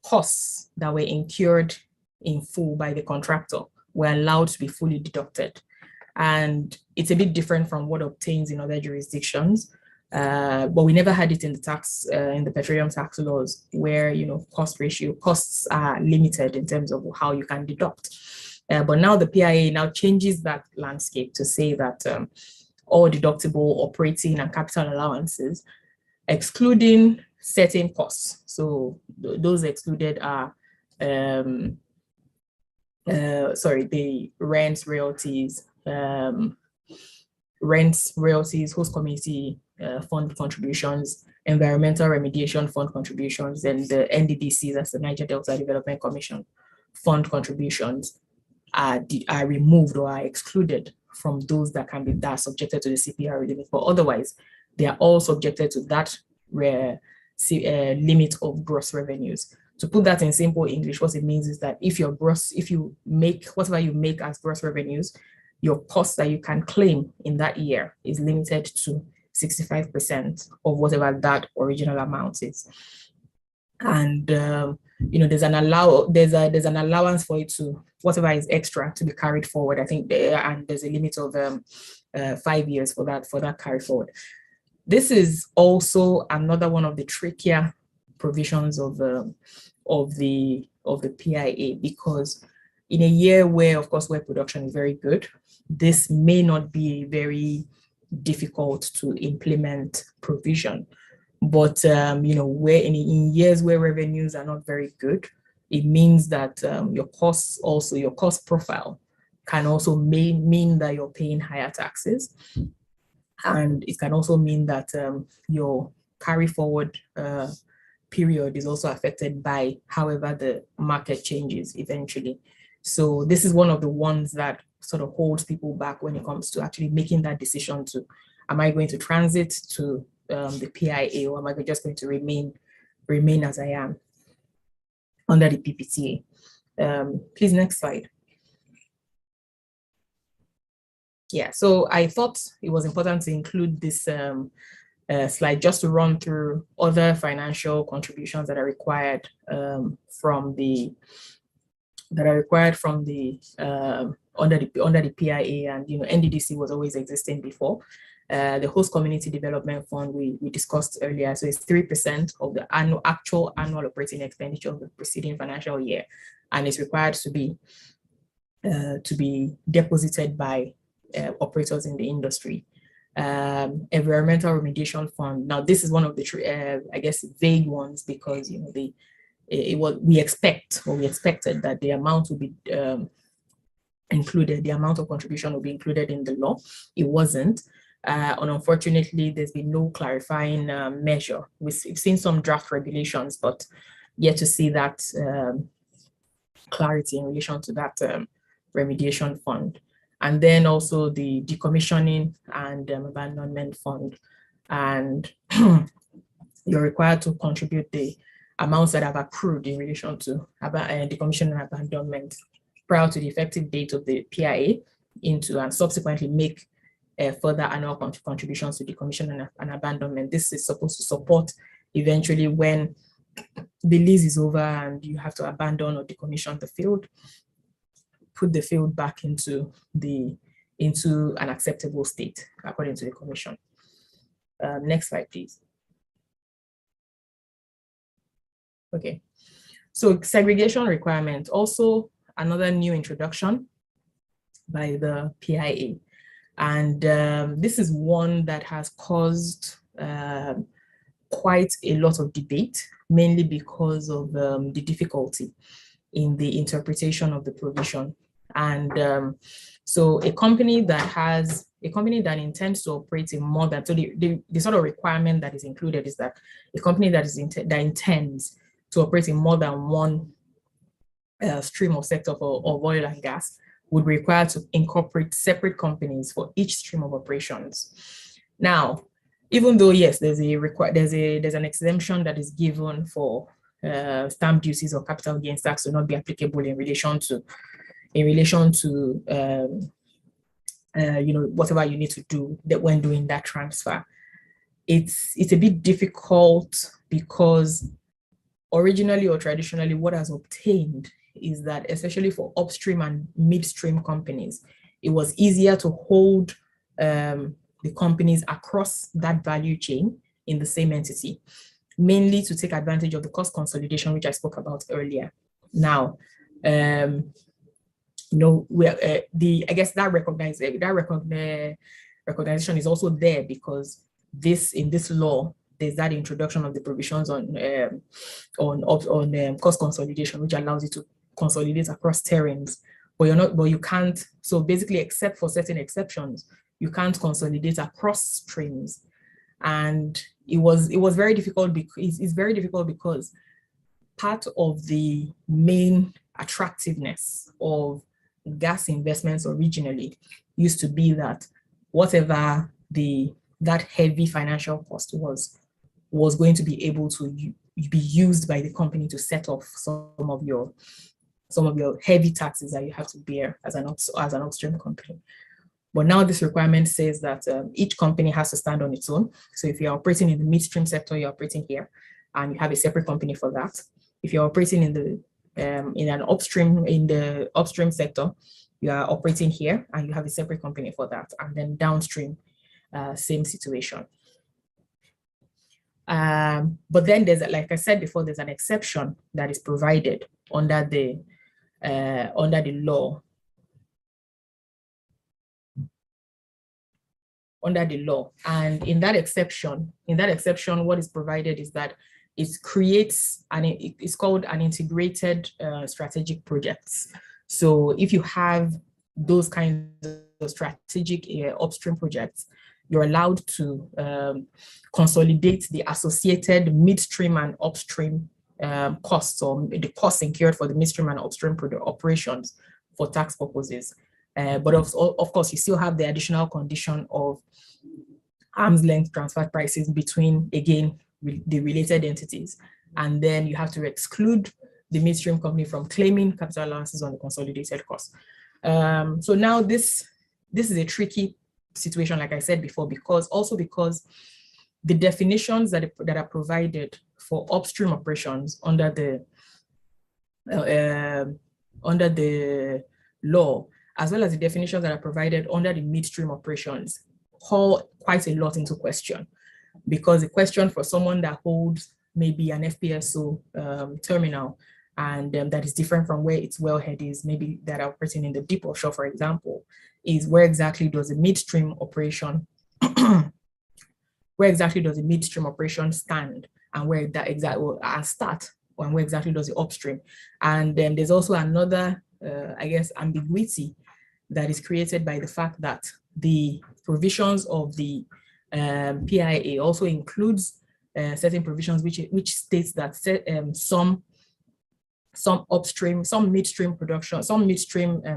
costs that were incurred in full by the contractor were allowed to be fully deducted. And it's a bit different from what obtains in other jurisdictions. But we never had it in the petroleum tax laws, where costs are limited in terms of how you can deduct. But now the PIA now changes that landscape to say that all deductible operating and capital allowances, excluding certain costs. So those excluded are the rents, royalties, host community fund contributions, environmental remediation fund contributions, and the NDDC, that's the Niger Delta Development Commission fund contributions are removed or are excluded from those that can be subjected to the CPR limit. But otherwise, they are all subjected to that limit of gross revenues. To put that in simple English, what it means is that if you make whatever you make as gross revenues, your cost that you can claim in that year is limited to 65% of whatever that original amount is. And there's an allowance for it to whatever is extra to be carried forward. I think and there's a limit of 5 years for that carry forward. This is also another one of the trickier provisions of the PIA, because in a year where, of course, where production is very good, this may not be a very difficult to implement provision. But where in years where revenues are not very good, it means that your cost profile can also mean that you're paying higher taxes, and it can also mean that your carry forward period is also affected by however the market changes eventually. So this is one of the ones that sort of holds people back when it comes to actually making that decision to, am I going to transit to the PIA, or am I just going to remain as I am under the PPTA? Please, next slide. Yeah, so I thought it was important to include this slide just to run through other financial contributions that are required from the under the PIA, and NDDC was always existing before. The host community development fund we discussed earlier, so it's 3% of the actual annual operating expenditure of the preceding financial year, and it's required to be deposited by operators in the industry. Environmental remediation fund. Now, this is one of the I guess vague ones, because we expected that the amount will be included, the amount of contribution will be included in the law. It wasn't. And unfortunately, there's been no clarifying measure. We've seen some draft regulations, but yet to see that clarity in relation to that remediation fund. And then also the decommissioning and abandonment fund. And you're required to contribute the amounts that have accrued in relation to decommissioning and abandonment prior to the effective date of the PIA into, and subsequently make further annual contributions to decommissioning and abandonment. This is supposed to support eventually when the lease is over and you have to abandon or decommission the field, put the field back into an acceptable state according to the commission. Next slide, please. Okay, so segregation requirement, also another new introduction by the PIA. And this is one that has caused quite a lot of debate, mainly because of the difficulty in the interpretation of the provision. And so a company that intends to operate in more than, so the sort of requirement that is included is that a company that intends to operate in more than one stream or sector of oil and gas would be required to incorporate separate companies for each stream of operations. Now, even though yes, there's an exemption that is given for stamp duties or capital gains tax to not be applicable in relation to whatever you need to do that when doing that transfer. It's a bit difficult because originally or traditionally what has obtained is that, especially for upstream and midstream companies, it was easier to hold the companies across that value chain in the same entity, mainly to take advantage of the cost consolidation, which I spoke about earlier. Now, I guess that recognition is also there because in this law, there's that introduction of the provisions on cost consolidation, which allows you to consolidate across terrains but you can't. So basically, except for certain exceptions, you can't consolidate across streams. And it was very difficult because it's very difficult because part of the main attractiveness of gas investments originally used to be that whatever that heavy financial cost was going to be able to be used by the company to set off some of your heavy taxes that you have to bear as an upstream company. But now this requirement says that each company has to stand on its own. So if you're operating in the midstream sector, you're operating here, and you have a separate company for that. If you're operating in the upstream sector, you are operating here, and you have a separate company for that. And then downstream, same situation. But then there's, like I said before, there's an exception that is provided under the law. And in that exception, what is provided is that it creates it's called an integrated strategic projects. So if you have those kinds of strategic upstream projects, you're allowed to consolidate the associated midstream and upstream costs, or the costs incurred for the midstream and upstream operations for tax purposes. But of course, you still have the additional condition of arm's length transfer prices between, again, the related entities. And then you have to exclude the midstream company from claiming capital allowances on the consolidated cost. So now this is a tricky situation, like I said before, because the definitions that are provided for upstream operations under the law, as well as the definitions that are provided under the midstream operations, call quite a lot into question. Because the question for someone that holds maybe an FPSO terminal, and that is different from where its wellhead is, maybe that are operating in the deep offshore, for example, is where exactly does the midstream operation stand, and where that exactly start, and where exactly does the upstream. And there's also another, I guess, ambiguity that is created by the fact that the provisions of the PIA also includes certain provisions which states that some midstream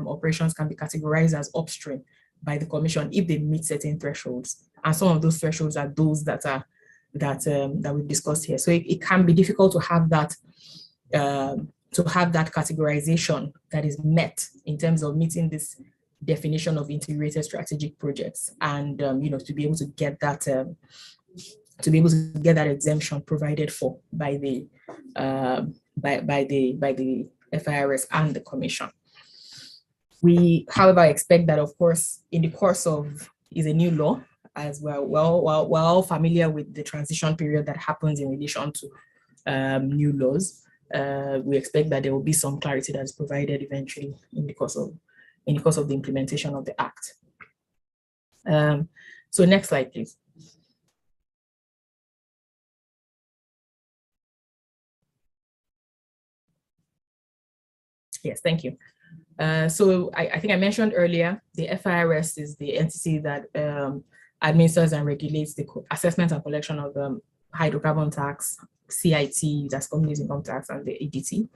operations can be categorized as upstream by the Commission if they meet certain thresholds, and some of those thresholds are those that we've discussed here. So it can be difficult to have that categorization that is met in terms of meeting this definition of integrated strategic projects, and to be able to get that exemption provided for by the FIRS and the Commission. We, however, expect that, of course, in the course of is a new law, as we're all familiar with the transition period that happens in relation to new laws. We expect that there will be some clarity that is provided eventually in the course of the implementation of the Act. So next slide, please. Yes, thank you. So I think I mentioned earlier, the FIRS is the entity that administers and regulates the assessment and collection of hydrocarbon tax, CIT, that's Companies Income Tax, and the EDT,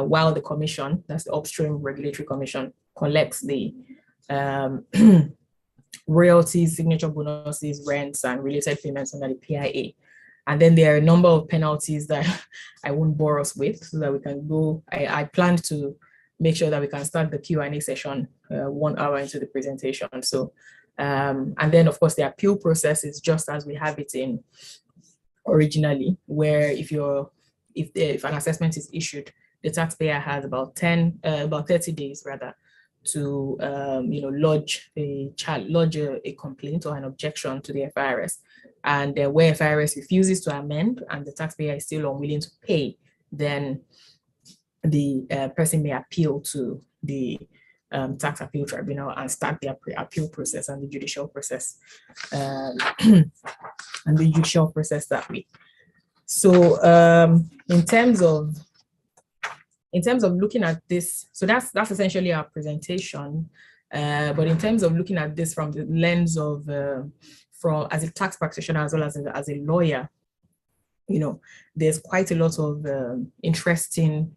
while the Commission, that's the Upstream Regulatory Commission, collects the royalties, signature bonuses, rents, and related payments under the PIA. And then there are a number of penalties that I won't bore us with, so that we can go. I plan to make sure that we can start the Q&A session 1 hour into the presentation. So, and then of course the appeal process is just as we have it in originally, where if an assessment is issued, the taxpayer has about 30 days rather to lodge a complaint or an objection to the FIRS. And where FIRS refuses to amend and the taxpayer is still unwilling to pay, then the person may appeal to the tax appeal tribunal and start the appeal process and the judicial process that way. So in terms of in terms of looking at this, so that's essentially our presentation. But in terms of looking at this from the lens of, as a tax practitioner as well as a lawyer, there's quite a lot of interesting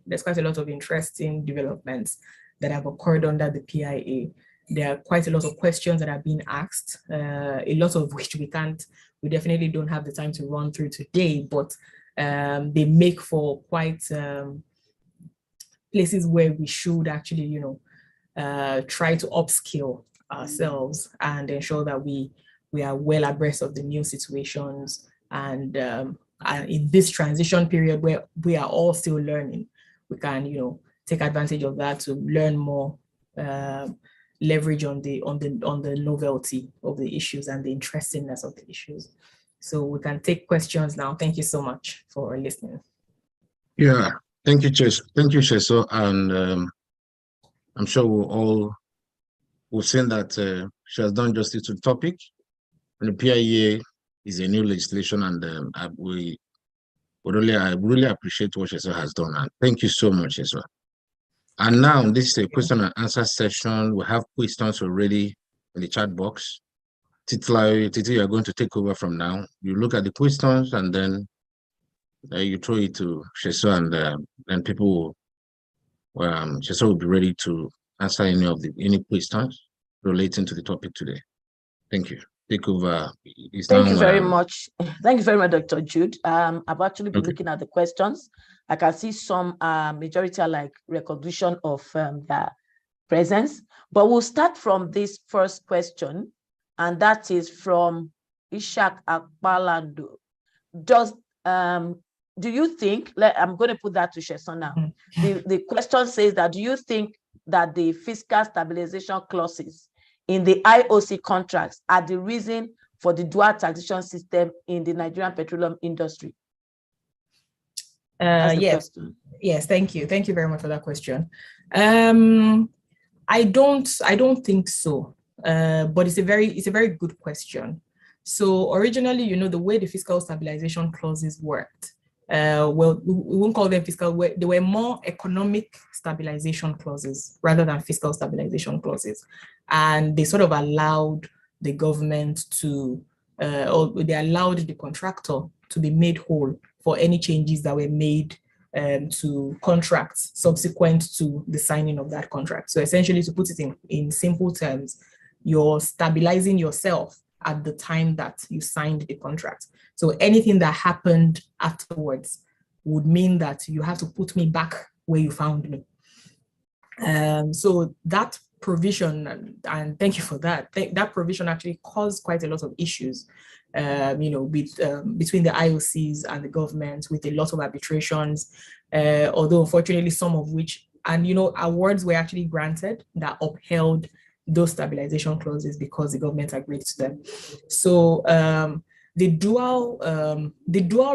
developments that have occurred under the PIA. There are quite a lot of questions that are being asked, a lot of which we definitely don't have the time to run through today, but they make for quite places where we should actually, try to upskill ourselves and ensure that we are well abreast of the new situations. And in this transition period where we are all still learning, we can, take advantage of that to learn more, leverage on the novelty of the issues and the interestingness of the issues. So we can take questions now. Thank you so much for listening. Yeah, thank you, Cheso. And I'm sure we'll say that she has done justice to the topic. And the PIA is a new legislation, and I really appreciate what Cheso has done. And thank you so much, Cheso. And now this is a question and answer session. We have questions already in the chat box. Titi, you are going to take over from now. You look at the questions and then you throw it to Cheso, and then people Cheso will be ready to answer any questions relating to the topic today. Thank you. Take over. Thank you very much. Thank you very much, Dr. Jude. I've actually been looking at the questions. I can see some majority are like recognition of their presence, but we'll start from this first question, and that is from Ishak Akbalando. Do you think, I'm going to put that to Cheso now. The question says that, do you think that the fiscal stabilization clauses in the IOC contracts are the reason for the dual taxation system in the Nigerian petroleum industry? Yes, thank you. Thank you very much for that question. I don't think so, but it's a very good question. So originally, the way the fiscal stabilization clauses worked, well, we won't call them fiscal, they were more economic stabilization clauses rather than fiscal stabilization clauses. And they sort of allowed the government to, or they allowed the contractor to be made whole for any changes that were made to contracts subsequent to the signing of that contract. So essentially, to put it in simple terms, you're stabilizing yourself at the time that you signed the contract. So anything that happened afterwards would mean that you have to put me back where you found me. So that provision, and thank you for that, that provision actually caused quite a lot of issues, between the IOCs and the government, with a lot of arbitrations, although unfortunately some of which, and awards were actually granted that upheld those stabilization clauses because the government agreed to them. So the dual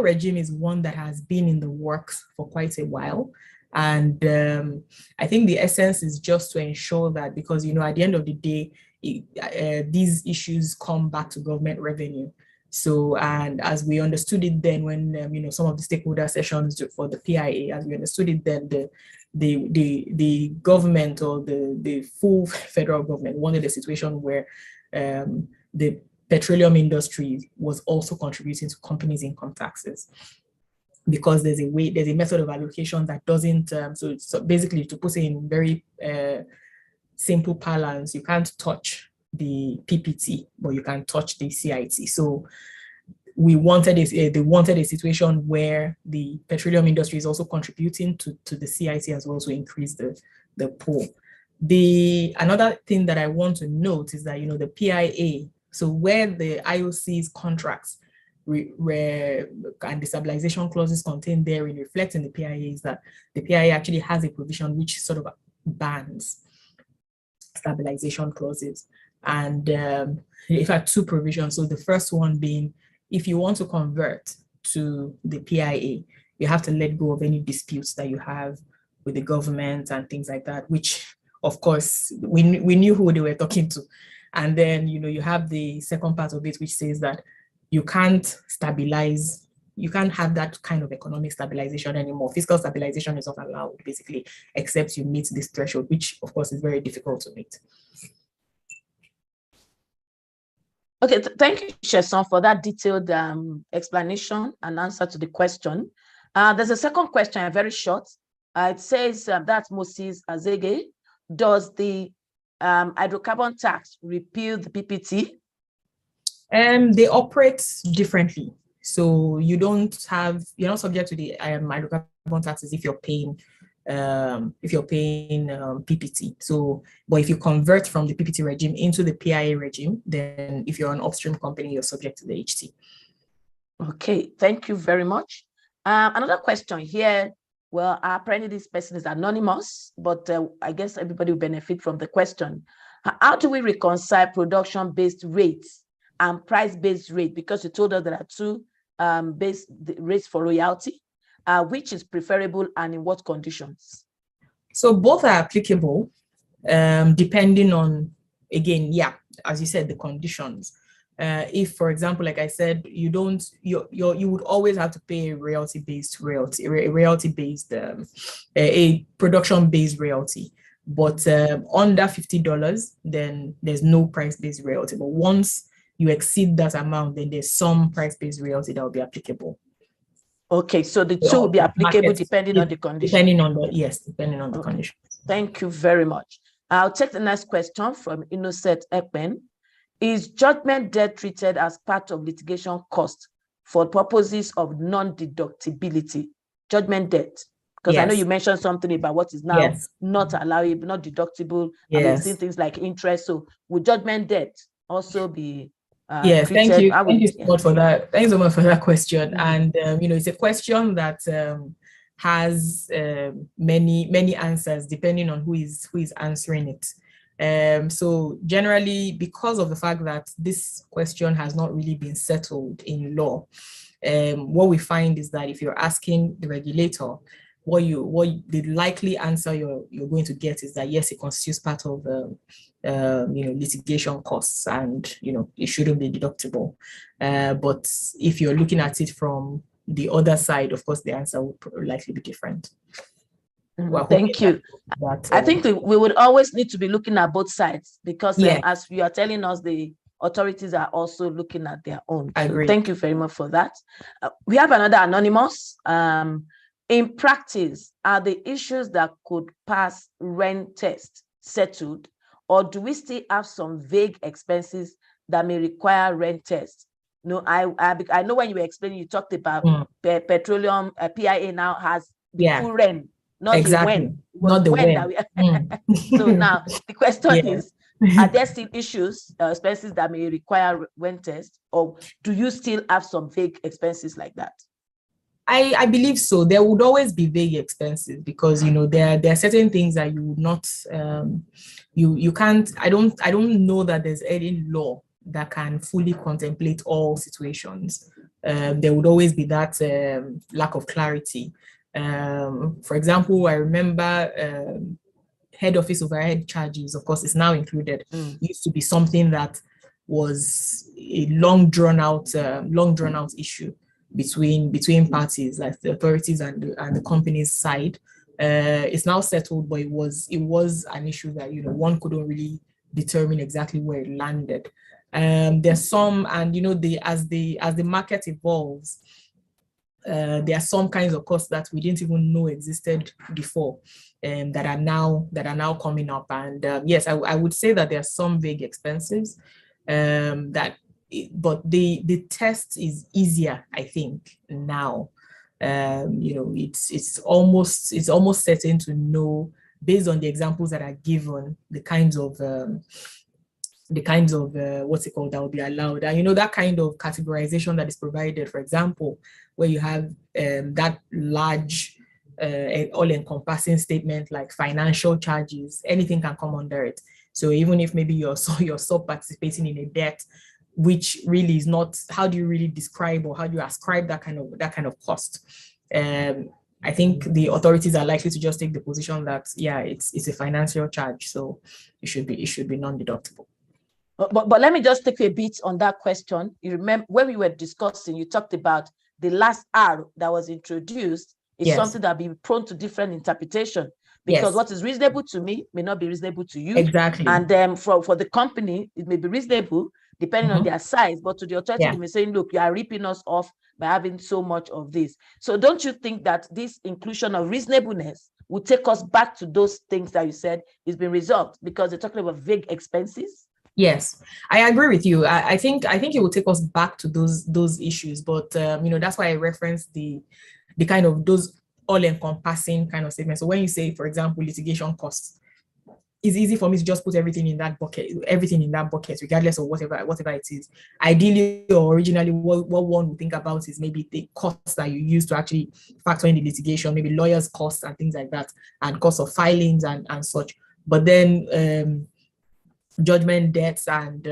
regime is one that has been in the works for quite a while. And I think the essence is just to ensure that, because, at the end of the day, these issues come back to government revenue. So, and as we understood it then, when, some of the stakeholder sessions for the PIA, as we understood it then, the government, or the full federal government, wanted a situation where the petroleum industry was also contributing to companies' income taxes, because there's a method of allocation that doesn't, so basically, to put it in very simple parlance, you can't touch the PPT, but you can touch the CIT. So they wanted a situation where the petroleum industry is also contributing to the CIT as well, to increase the pool. Another thing that I want to note is that, the PIA, so where the IOC's contracts and the stabilization clauses contained therein reflecting the PIA, is that the PIA actually has a provision which sort of bans stabilization clauses. And in fact, two provisions. So the first one being, if you want to convert to the PIA, you have to let go of any disputes that you have with the government and things like that, which, of course, we knew who they were talking to. And then, you have the second part of it, which says that you can't stabilize you can't have that kind of economic stabilization anymore. Fiscal stabilization is not allowed, basically, except you meet this threshold, which of course is very difficult to meet. Okay, thank you, Sheson, for that detailed explanation and answer to the question. There's a second question, very short. It says that Moses Azege, does the hydrocarbon tax repeal the PPT? They operate differently. So you're not subject to the hydrocarbon taxes if you're paying PPT. So, but if you convert from the PPT regime into the PIA regime, then if you're an upstream company, you're subject to the HT. Okay, thank you very much. Another question here. Well, apparently this person is anonymous, but I guess everybody will benefit from the question. How do we reconcile production-based rates and price-based rate? Because you told us there are two base rates for royalty. Which is preferable and in what conditions? So both are applicable, depending on, again, as you said, the conditions. If, for example, like I said, you would always have to pay a a production-based royalty. But under $50, then there's no price-based royalty. But once you exceed that amount, then there's some price-based royalty that will be applicable. Okay, so the two will be applicable depending on the condition. Depending on the condition. Thank you very much. I'll take the next question from Innocent Ekpen. Is judgment debt treated as part of litigation cost for purposes of non-deductibility? Judgment debt, because I know you mentioned something about what is now not allowable, not deductible. And we've seen things like interest. So would judgment debt also be thank you. Thank you so much for that. Thanks so much for that question. And it's a question that has many answers depending on who is answering it. So generally, because of the fact that this question has not really been settled in law, what we find is that if you're asking the regulator, what the likely answer you're going to get is that yes, it constitutes part of litigation costs, and it shouldn't be deductible. But if you're looking at it from the other side, of course, the answer would likely be different. Well, thank you. I think we would always need to be looking at both sides, because as you are telling us, the authorities are also looking at their own. So thank you very much for that. We have another anonymous. In practice, are the issues that could pass rent test settled, or do we still have some vague expenses that may require rent test? No, I know when you were explaining, you talked about petroleum. PIA now has the full rent, not the when. Not the when. So now the question is, are there still issues, expenses that may require rent test, or do you still have some vague expenses like that? I believe so. There would always be vague expenses, because there are certain things that you would not you can't. I don't know that there's any law that can fully contemplate all situations. There would always be that lack of clarity. For example, I remember head office overhead charges, of course, is now included. It used to be something that was a long drawn out issue between parties, like the authorities and the company's side. It's now settled, but it was an issue that one couldn't really determine exactly where it landed. There's some, and as the market evolves, there are some kinds of costs that we didn't even know existed before, that are now coming up. And yes, I would say that there are some vague expenses but the test is easier, I think, now. It's almost certain to know, based on the examples that are given, the kinds of what's it called, that will be allowed. And that kind of categorization that is provided, for example, where you have that large all-encompassing statement like financial charges, anything can come under it. So even if maybe you're sub-participating in a debt, which really is not, how do you really describe, or how do you ascribe that kind of cost? I think the authorities are likely to just take the position that it's a financial charge, so it should be non-deductible. But let me just take a bit on that question. You remember when we were discussing, you talked about the last R that was introduced is Yes. something that be prone to different interpretation, because Yes. what is reasonable to me may not be reasonable to you. Exactly. And then for the company, it may be reasonable depending on their size, but to the authority, they may say, look, you are ripping us off by having so much of this. So don't you think that this inclusion of reasonableness will take us back to those things that you said is being resolved, because they're talking about vague expenses? Yes, I agree with you. I think it will take us back to those issues, but that's why I referenced the kind of those all-encompassing kind of statements. So when you say, for example, litigation costs, it's easy for me to just put everything in that bucket, regardless of whatever it is. Ideally or originally, what one would think about is maybe the costs that you use to actually factor in the litigation, maybe lawyers' costs and things like that, and costs of filings and such. But then judgment debts and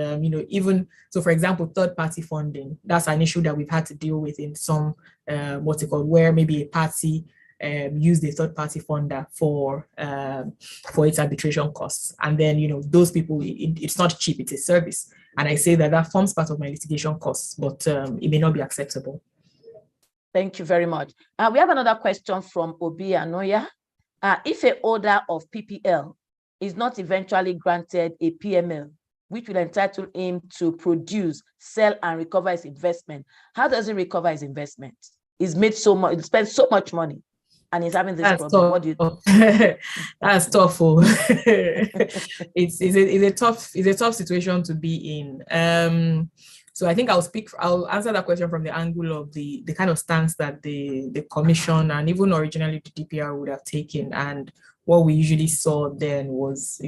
even so, for example, third-party funding, that's an issue that we've had to deal with in some where maybe a party use the third-party funder for its arbitration costs, and then those people, it's not cheap, it's a service, and I say that forms part of my litigation costs, but it may not be acceptable. Thank you very much. We have another question from Obi Anoya. If a holder of PPL is not eventually granted a PML, which will entitle him to produce, sell, and recover his investment, how does he recover his investment? He's made so much, he spent so much money, and he's having this problem. Tough. What do you? That's tough. It's a tough situation to be in. So I think I'll answer that question from the angle of the kind of stance that the commission and even originally the DPR would have taken. And what we usually saw then was,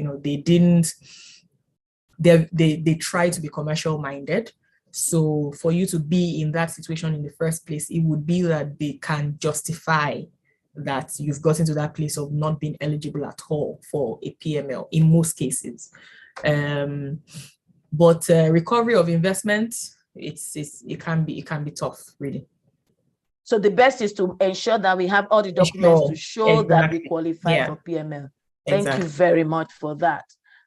they try to be commercial minded. So for you to be in that situation in the first place, it would be that they can justify that you've gotten to that place of not being eligible at all for a PML in most cases. But recovery of investment, it can be tough, really. So the best is to ensure that we have all the documents to show that we qualify for PML. Thank you very much for that.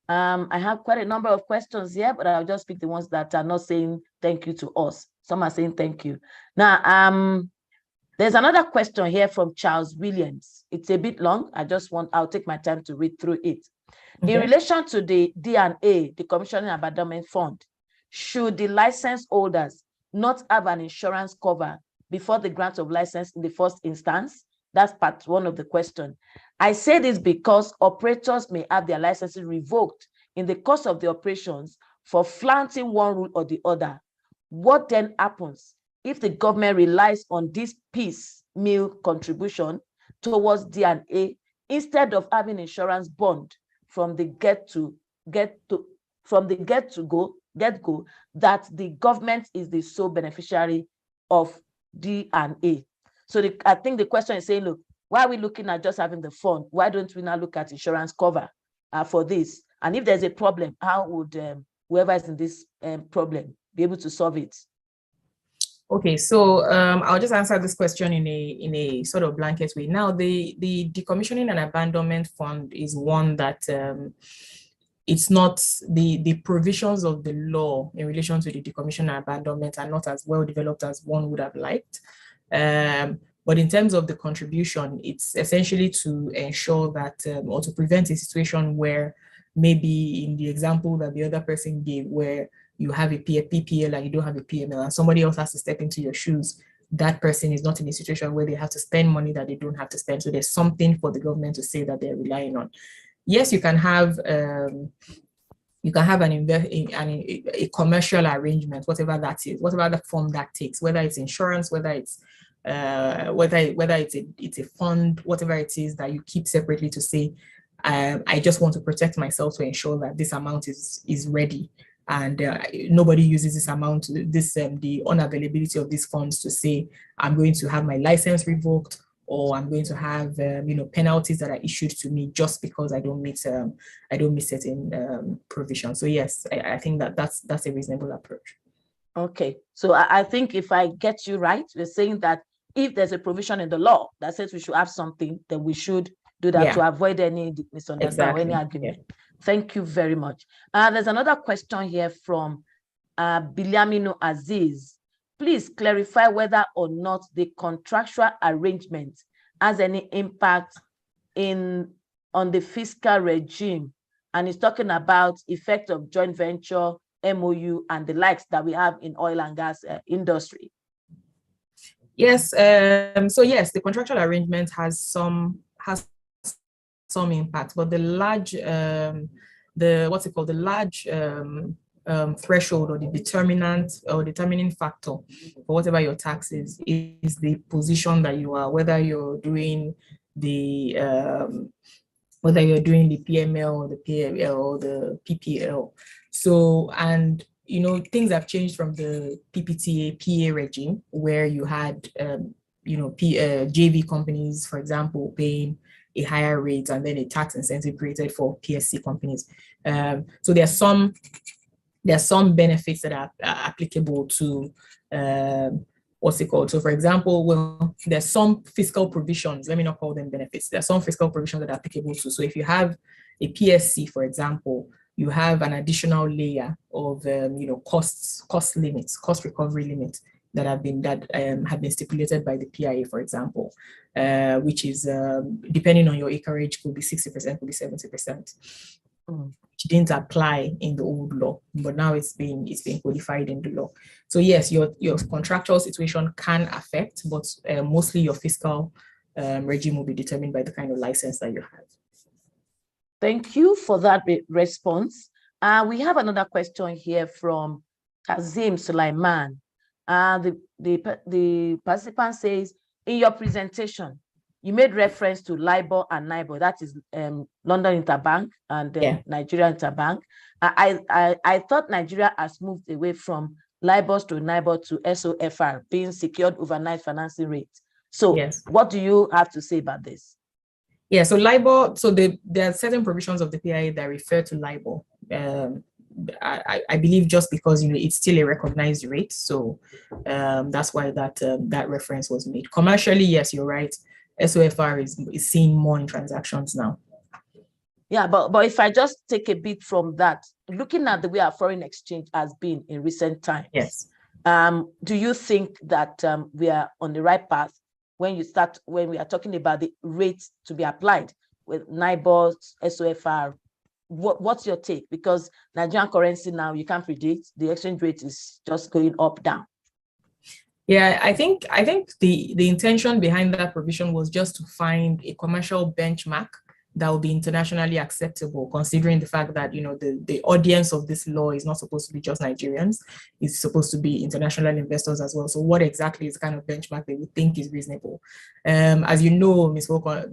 I have quite a number of questions here, but I'll just pick the ones that are not saying thank you to us. Some are saying thank you. Now, there's another question here from Charles Williams. It's a bit long. I'll take my time to read through it. Okay. In relation to the D&A, the Commissioning and Abandonment Fund, should the license holders not have an insurance cover before the grant of license in the first instance? That's part one of the question. I say this because operators may have their licenses revoked in the course of the operations for flaunting one rule or the other. What then happens if the government relies on this piecemeal contribution towards D&A instead of having insurance bond from the get-go that the government is the sole beneficiary of D&A? So I think the question is saying, look, why are we looking at just having the fund? Why don't we now look at insurance cover for this? And if there's a problem, how would whoever is in this problem be able to solve it? Okay, so I'll just answer this question in a sort of blanket way. Now, the Decommissioning and Abandonment Fund is one that it's not the provisions of the law in relation to the decommission and abandonment are not as well developed as one would have liked. But in terms of the contribution, it's essentially to ensure that or to prevent a situation where maybe in the example that the other person gave, where you have a PPL and you don't have a PML and somebody else has to step into your shoes, that person is not in a situation where they have to spend money that they don't have to spend. So there's something for the government to say that they're relying on. Yes, you can have a commercial arrangement, whatever that is, whatever the form that takes, whether it's insurance, whether it's a fund, whatever it is that you keep separately to say, I just want to protect myself to ensure that this amount is ready, and nobody uses this amount, the unavailability of these funds to say I'm going to have my license revoked, or I'm going to have penalties that are issued to me just because I don't meet certain provisions. So yes, I think that's a reasonable approach. Okay, so I think if I get you right, we're saying that if there's a provision in the law that says we should have something, then we should do that to avoid any misunderstanding or any argument. Yeah. Thank you very much. There's another question here from Bilyamino Aziz. please clarify whether or not the contractual arrangement has any impact on the fiscal regime, and it's talking about effect of joint venture, MOU, and the likes that we have in oil and gas industry. Yes. So yes, the contractual arrangement has some impact, but the large threshold, or the determinant or determining factor for whatever your tax is the position that you are, whether you're doing the PML or the PML or the PPL. So, and you know, things have changed from the PPTA PA regime, where you had JV companies, for example, paying a higher rate, and then a tax incentive created for PSC companies. So there are some benefits that are applicable to So for example, well, there's some fiscal provisions, let me not call them benefits. There are some fiscal provisions that are applicable to. So if you have a PSC, for example, you have an additional layer of cost limits, cost recovery limits that have been stipulated by the PIA, for example, which is depending on your acreage, could be 60%, could be 70%. Which didn't apply in the old law, but now it's being codified in the law. So yes, your contractual situation can affect, but mostly your fiscal regime will be determined by the kind of license that you have. Thank you for that response. We have another question here from Kazim Sulaiman. The participant says, in your presentation, you made reference to LIBOR and NIBOR, that is London Interbank and Nigeria Interbank. I thought Nigeria has moved away from LIBOR to NIBOR to SOFR, being secured overnight financing rate. So what do you have to say about this? Yeah, so LIBOR, so there are certain provisions of the PIA that refer to LIBOR. I believe just because it's still a recognized rate, so that's why that reference was made. Commercially, yes, you're right. SOFR is seen more in transactions now. Yeah, but if I just take a bit from that, looking at the way our foreign exchange has been in recent times, yes. Do you think that we are on the right path when we are talking about the rates to be applied with NIBOR, SOFR? What's your take? Because Nigerian currency now, you can't predict, the exchange rate is just going up, down. Yeah, I think the intention behind that provision was just to find a commercial benchmark that will be internationally acceptable, considering the fact that the audience of this law is not supposed to be just Nigerians, it's supposed to be international investors as well. So what exactly is the kind of benchmark they would think is reasonable? As you know, Ms. Walker,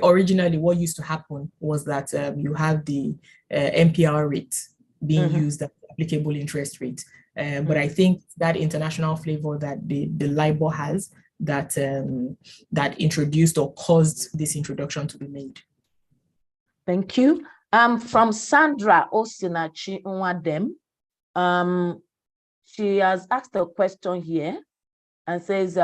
originally what used to happen was that you have the MPR rate being used as applicable interest rate. But I think that international flavor that the LIBOR has, that introduced or caused this introduction to be made. Thank you. From Sandra Osinachi Nwadem, she has asked a question here and says,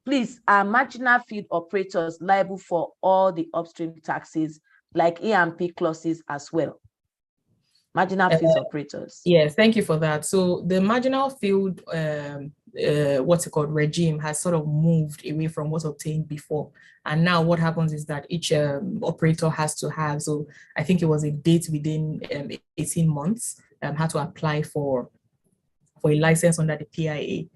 please, are marginal field operators liable for all the upstream taxes like E&P clauses as well? Marginal field operators. Yes, thank you for that. So the marginal field, regime has sort of moved away from what's obtained before. And now what happens is that each operator has to have, so I think it was a date within 18 months, had to apply for a license under the PIA.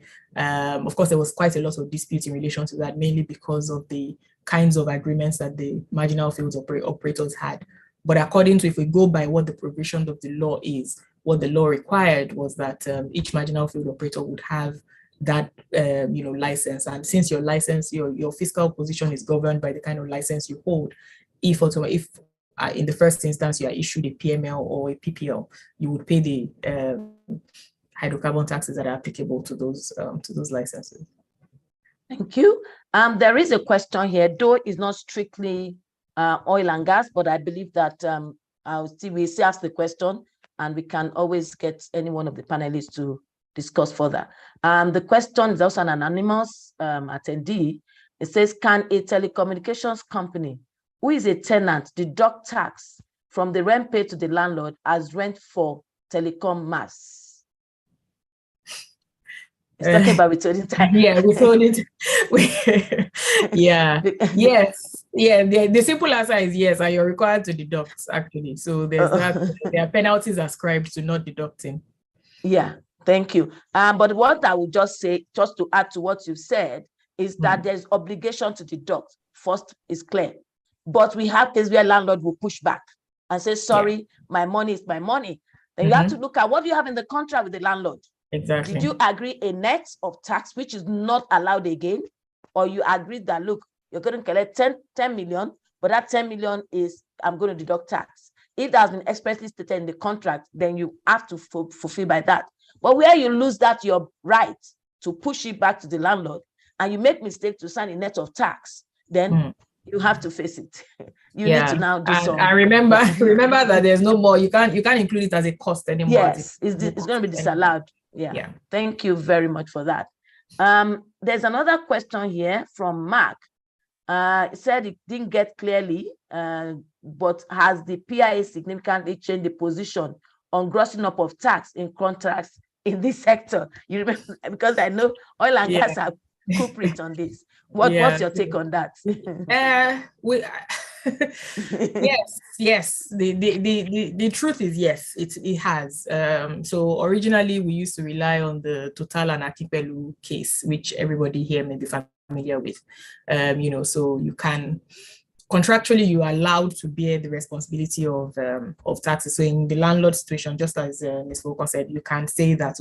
Of course, there was quite a lot of dispute in relation to that, mainly because of the kinds of agreements that the marginal fields operators had. But according to, if we go by what the provision of the law is, what the law required was that each marginal field operator would have that license. And since your license, your fiscal position is governed by the kind of license you hold, if in the first instance you are issued a PML or a PPL, you would pay the hydrocarbon taxes that are applicable to those licenses. Thank you. There is a question here, though it's not strictly oil and gas, but I believe that we still ask the question and we can always get any one of the panelists to discuss further. The question is also an anonymous attendee. It says, can a telecommunications company who is a tenant deduct tax from the rent paid to the landlord as rent for telecom masts? It's talking about withholding tax. Yeah, withholding. Yeah. Yes. Yeah. The simple answer is yes, and you're required to deduct actually. So there's that. There are penalties ascribed to not deducting. Yeah. Thank you. But what I would just say, just to add to what you said, is that there's obligation to deduct. First is clear. But we have cases where landlord will push back and say, sorry, my money is my money. Then you have to look at what do you have in the contract with the landlord. Exactly. Did you agree a net of tax, which is not allowed again? Or you agreed that, look, you're going to collect 10 million, but that 10 million is, I'm going to deduct tax. If that has been expressly stated in the contract, then you have to fulfill by that. But where you lose that, your right to push it back to the landlord, and you make mistake to sign a net of tax, then you have to face it. You need to now do something. I remember that there's no more. You can't include it as a cost anymore. Yes, it's going to be disallowed. Yeah. Thank you very much for that. There's another question here from Mark. It said it didn't get clearly, but has the PIA significantly changed the position on grossing up of tax in contracts in this sector? You remember, because I know oil and gas are culprit on this. What's your take on that? Yes. The truth is yes, it has. So originally we used to rely on the Total and Akipelu case, which everybody here may be familiar with. So you can contractually you're allowed to bear the responsibility of taxes. So in the landlord situation, just as Ms. Volker said, you can say that,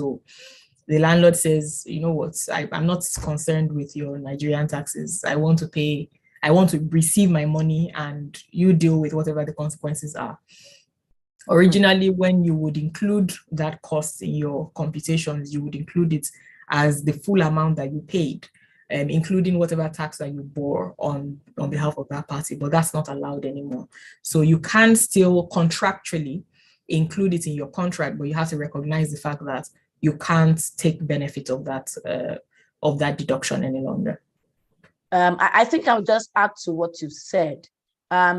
the landlord says, you know what, I'm not concerned with your Nigerian taxes. I want to receive my money and you deal with whatever the consequences are. Originally, when you would include that cost in your computations, you would include it as the full amount that you paid, including whatever tax that you bore on behalf of that party, but that's not allowed anymore. So you can still contractually include it in your contract, but you have to recognize the fact that you can't take benefit of that deduction any longer. I think I'll just add to what you said,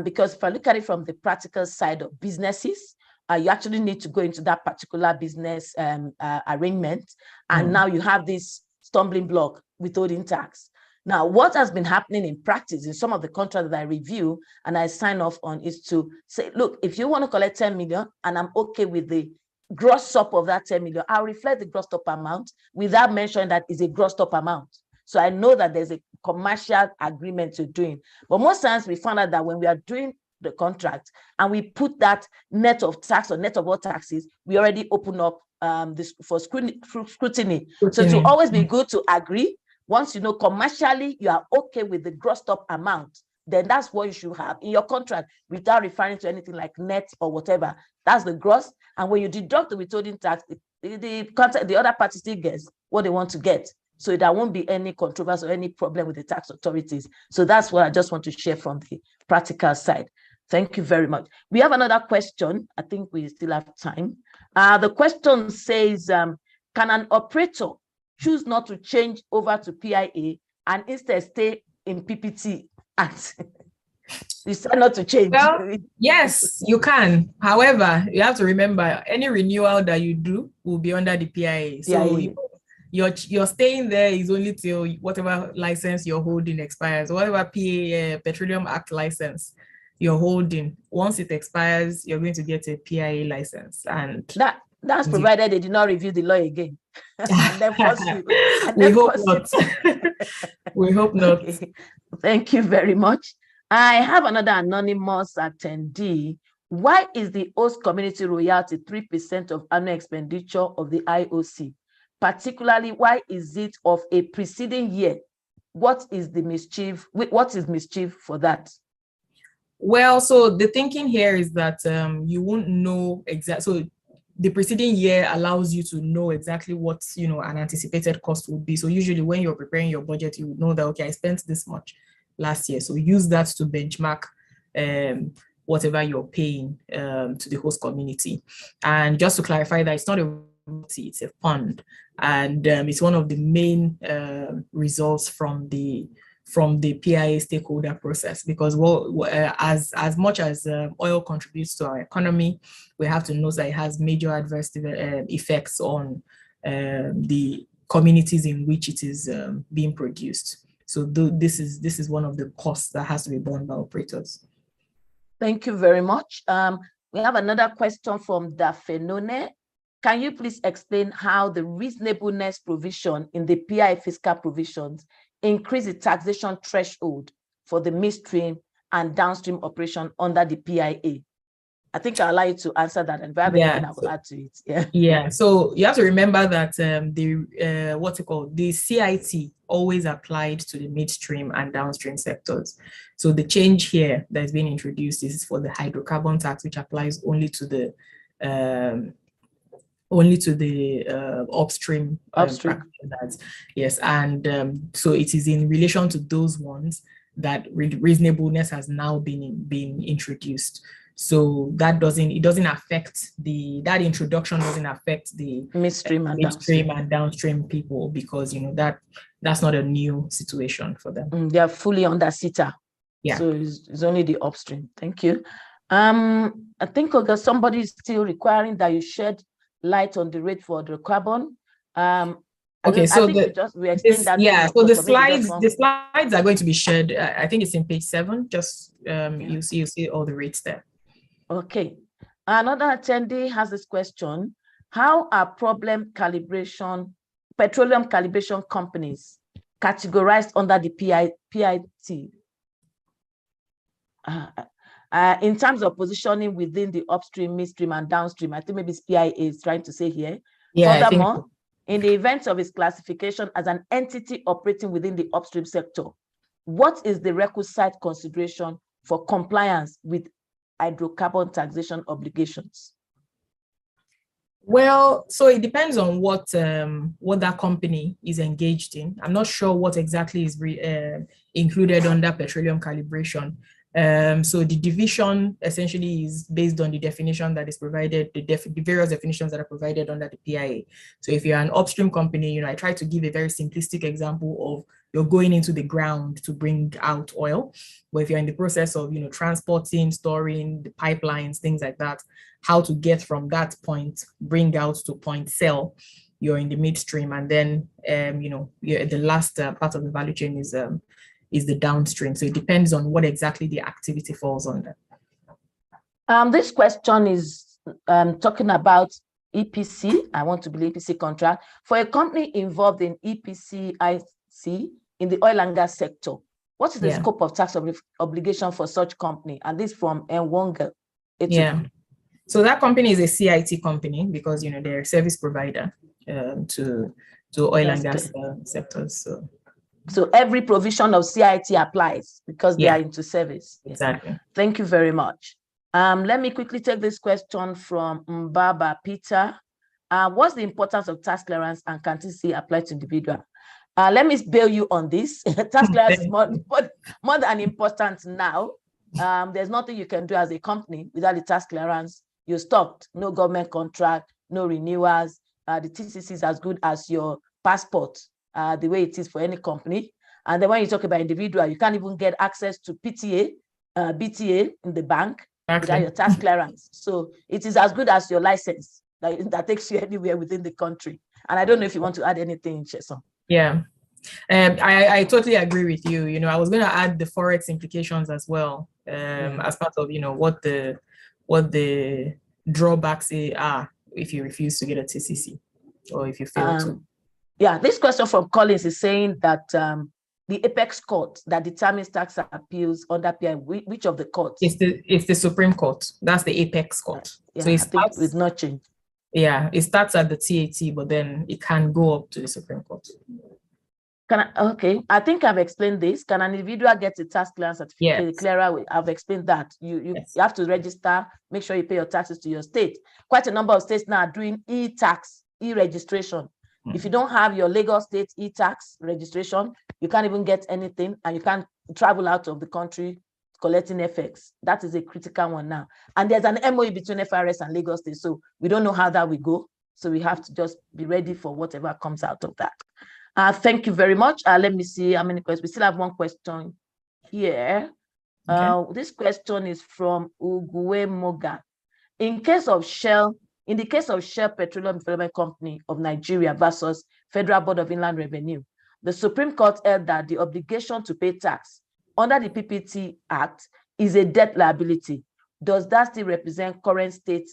because if I look at it from the practical side of businesses, you actually need to go into that particular business arrangement, and now you have this stumbling block, withholding tax. Now, what has been happening in practice in some of the contracts that I review and I sign off on is to say, look, if you want to collect 10 million and I'm okay with the gross up of that 10 million, I'll reflect the gross up amount without mentioning that is a gross up amount. So I know that there's a commercial agreement to doing. But most times we find out that when we are doing the contract and we put that net of tax or net of all taxes, we already open up this for scrutiny. So it will always be good to agree. Once you know commercially you are okay with the grossed up amount, then that's what you should have in your contract without referring to anything like net or whatever. That's the gross. And when you deduct the withholding tax, the other party still gets what they want to get. So there won't be any controversy or any problem with the tax authorities. So that's what I just want to share from the practical side. Thank you very much. We have another question. I think we still have time. The question says, can an operator choose not to change over to PIA and instead stay in PPT Act? Decide not to change. Well, yes, you can. However, you have to remember any renewal that you do will be under the PIA. So you're staying there is only till whatever license you're holding expires, whatever Petroleum Act license you're holding. Once it expires, you're going to get a PIA license, and that's provided they did not review the law again. And then force you. We hope not. We hope not. Okay. Thank you very much. I have another anonymous attendee. Why is the host community royalty 3% of annual expenditure of the IOC? Particularly, why is it of a preceding year? What is the mischief? What is mischief for that? Well, so the thinking here is that you won't know exactly. So the preceding year allows you to know exactly what an anticipated cost would be. So usually when you're preparing your budget, you would know that, okay, I spent this much last year. So use that to benchmark whatever you're paying to the host community. And just to clarify that it's not a royalty, it's a fund. And it's one of the main results from the PIA stakeholder process, because as much as oil contributes to our economy, we have to know that it has major adverse effects on the communities in which it is being produced. So this is one of the costs that has to be borne by operators. Thank you very much. We have another question from Dafenone. Can you please explain how the reasonableness provision in the PI fiscal provisions increase the taxation threshold for the midstream and downstream operation under the PIA? I think I'll allow you to answer that, and if I have anything I will add to it. Yeah. So you have to remember that the CIT always applied to the midstream and downstream sectors. So the change here that is being introduced is for the hydrocarbon tax, which applies only to the upstream. Yes, and so it is in relation to those ones that reasonableness has now been introduced. So that introduction doesn't affect the midstream and downstream people, because that's not a new situation for them. They are fully under CETA. Yeah. So it's only the upstream. Thank you. I think somebody is still requiring that you shed light on the rate for the carbon. Okay, so we explained that. Yeah, so the slides are going to be shared. I think it's in page 7. Just you see all the rates there. Okay. Another attendee has this question: how are petroleum calibration companies categorized under the PIT? In terms of positioning within the upstream, midstream, and downstream, I think maybe it's PIA is trying to say here. Yeah, furthermore, in the event of its classification as an entity operating within the upstream sector, what is the requisite consideration for compliance with hydrocarbon taxation obligations? Well, so it depends on what that company is engaged in. I'm not sure what exactly is included under petroleum calibration. So the division essentially is based on the definition that is provided, the various definitions that are provided under the PIA. So if you're an upstream company, I try to give a very simplistic example of you're going into the ground to bring out oil. But if you're in the process of, transporting, storing, the pipelines, things like that, how to get from that point, bring out to point sell, you're in the midstream. And then, the last part of the value chain is the downstream. So it depends on what exactly the activity falls under. This question is talking about EPC. I want to believe EPC contract. For a company involved in EPCIC in the oil and gas sector, what is the scope of tax obligation for such company? And this from Nwonga. Yeah. So that company is a CIT company because, they're a service provider to oil and gas sectors. So every provision of CIT applies because they are into service. Exactly. Thank you very much. Let me quickly take this question from Mbaba Peter. What's the importance of tax clearance and can TC apply to individual? Let me bail you on this. Tax clearance is more than important now. There's nothing you can do as a company without the tax clearance. You're stopped. No government contract, no renewals. The TCC is as good as your passport. The way it is for any company. And then when you talk about individual, you can't even get access to PTA, BTA in the bank without your tax clearance. So it is as good as your license that takes you anywhere within the country. And I don't know if you want to add anything, Cheson. Yeah, I totally agree with you. I was going to add the Forex implications as well as part of, what the drawbacks are if you refuse to get a TCC or if you fail to. Yeah, this question from Collins is saying that the apex court that determines tax appeals under PI, which of the courts? It's the Supreme Court. That's the apex court. So it starts with no change. Yeah, it starts at the TAT, but then it can go up to the Supreme Court. I think I've explained this. Can an individual get a tax clearance certificate? Yes. Clearer, I've explained that. You have to register, make sure you pay your taxes to your state. Quite a number of states now are doing e-tax, e-registration. If you don't have your Lagos State e-tax registration, you can't even get anything and you can't travel out of the country collecting FX. That is a critical one now. And there's an MOU between FRS and Lagos State, so we don't know how that will go. So we have to just be ready for whatever comes out of that. Thank you very much. Let me see how many questions. We still have one question here. Okay. This question is from Uguwe Moga. In case of Shell In the case of Shell Petroleum Development Company of Nigeria versus Federal Board of Inland Revenue, the Supreme Court held that the obligation to pay tax under the PPT Act is a debt liability. Does that still represent current state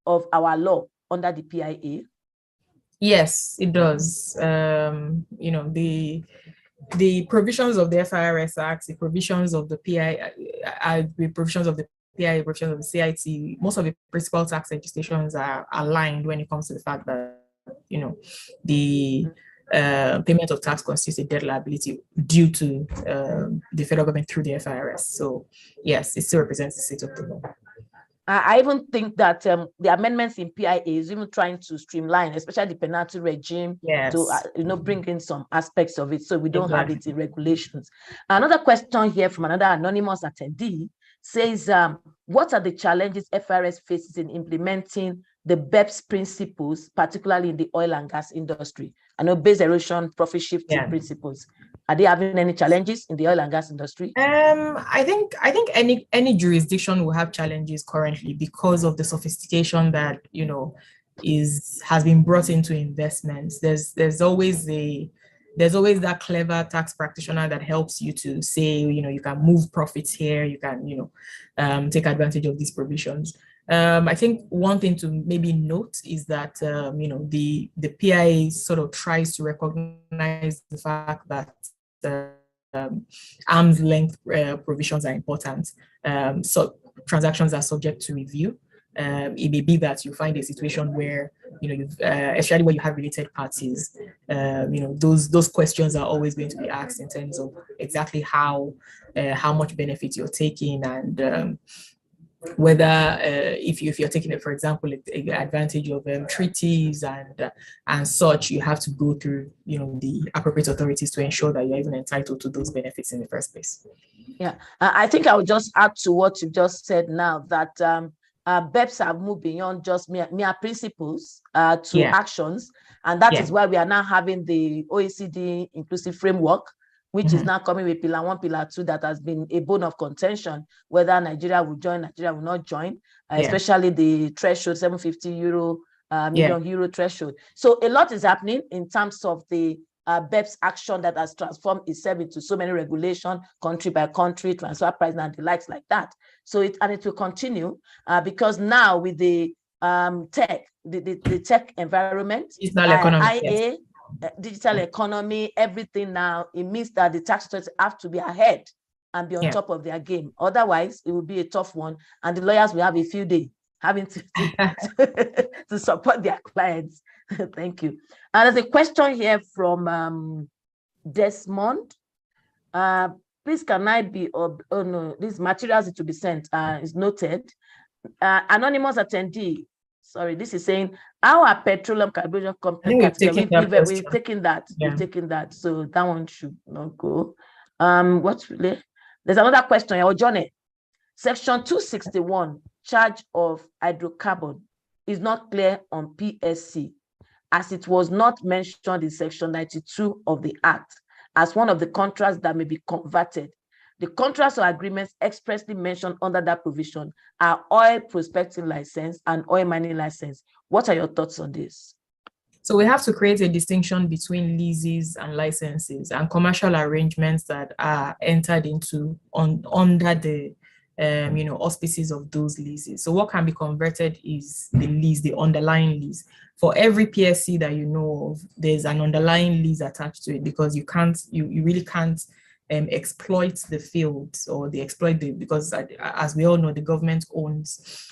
of our law under the PIA? Yes, it does. You know, the provisions of the FIRS Act, the provisions of the the provisions of the PIA, provisions of the CIT, most of the principal tax legislations are aligned when it comes to the fact that, you know, the payment of tax constitutes a debt liability due to the federal government through the FIRS. So yes, it still represents the state of the law. I even think that the amendments in PIA is even trying to streamline, especially the penalty regime, Yes. to bring in some aspects of it, so we don't have it in regulations. Another question here from another anonymous attendee says, what are the challenges FRS faces in implementing the BEPS principles, particularly in the oil and gas industry? I know base erosion, profit shifting principles. Are they having any challenges in the oil and gas industry? I think any jurisdiction will have challenges currently because of the sophistication that, you know, has been brought into investments. There's always that clever tax practitioner that helps you to say, you know, you can move profits here, you can, you know, take advantage of these provisions. I think one thing to maybe note is that, you know, the PIA sort of tries to recognize the fact that arm's length provisions are important. So transactions are subject to review. It may be that you find a situation where, you know, especially when you have related parties, you know, those questions are always going to be asked in terms of exactly how much benefit you're taking, and whether if you're taking it, for example, advantage of treaties and such, you have to go through, you know, the appropriate authorities to ensure that you're even entitled to those benefits in the first place. Yeah, I think I would just add to what you just said now that BEPS have moved beyond just mere principles to actions, and that is why we are now having the OECD inclusive framework, which is now coming with Pillar 1, Pillar 2, that has been a bone of contention, whether Nigeria will join, Nigeria will not join, especially the threshold, 750 million euro threshold. So a lot is happening in terms of the BEPS action that has transformed itself into so many regulations, country by country, transfer price and the likes like that. So it will continue because now with the tech, the tech environment, IA, digital economy, everything now, it means that the tax authorities have to be ahead and be on top of their game. Otherwise, it will be a tough one, and the lawyers will have a few days having to support their clients. Thank you. And there's a question here from Desmond. Please, can I be, oh no, these materials to be sent is noted. Anonymous attendee, sorry, this is saying, our petroleum calibration company, we've taken that. We've taken that, so that one should not go. There's another question here, Johnny. Section 261, charge of hydrocarbon, is not clear on PSC, as it was not mentioned in Section 92 of the Act as one of the contracts that may be converted. The contracts or agreements expressly mentioned under that provision are oil prospecting license and oil mining license. What are your thoughts on this? So we have to create a distinction between leases and licenses and commercial arrangements that are entered into under the you know, auspices of those leases. So what can be converted is the lease, the underlying lease. For every PSC that you know of, there's an underlying lease attached to it, because you really can't exploit the fields or because as we all know, the government owns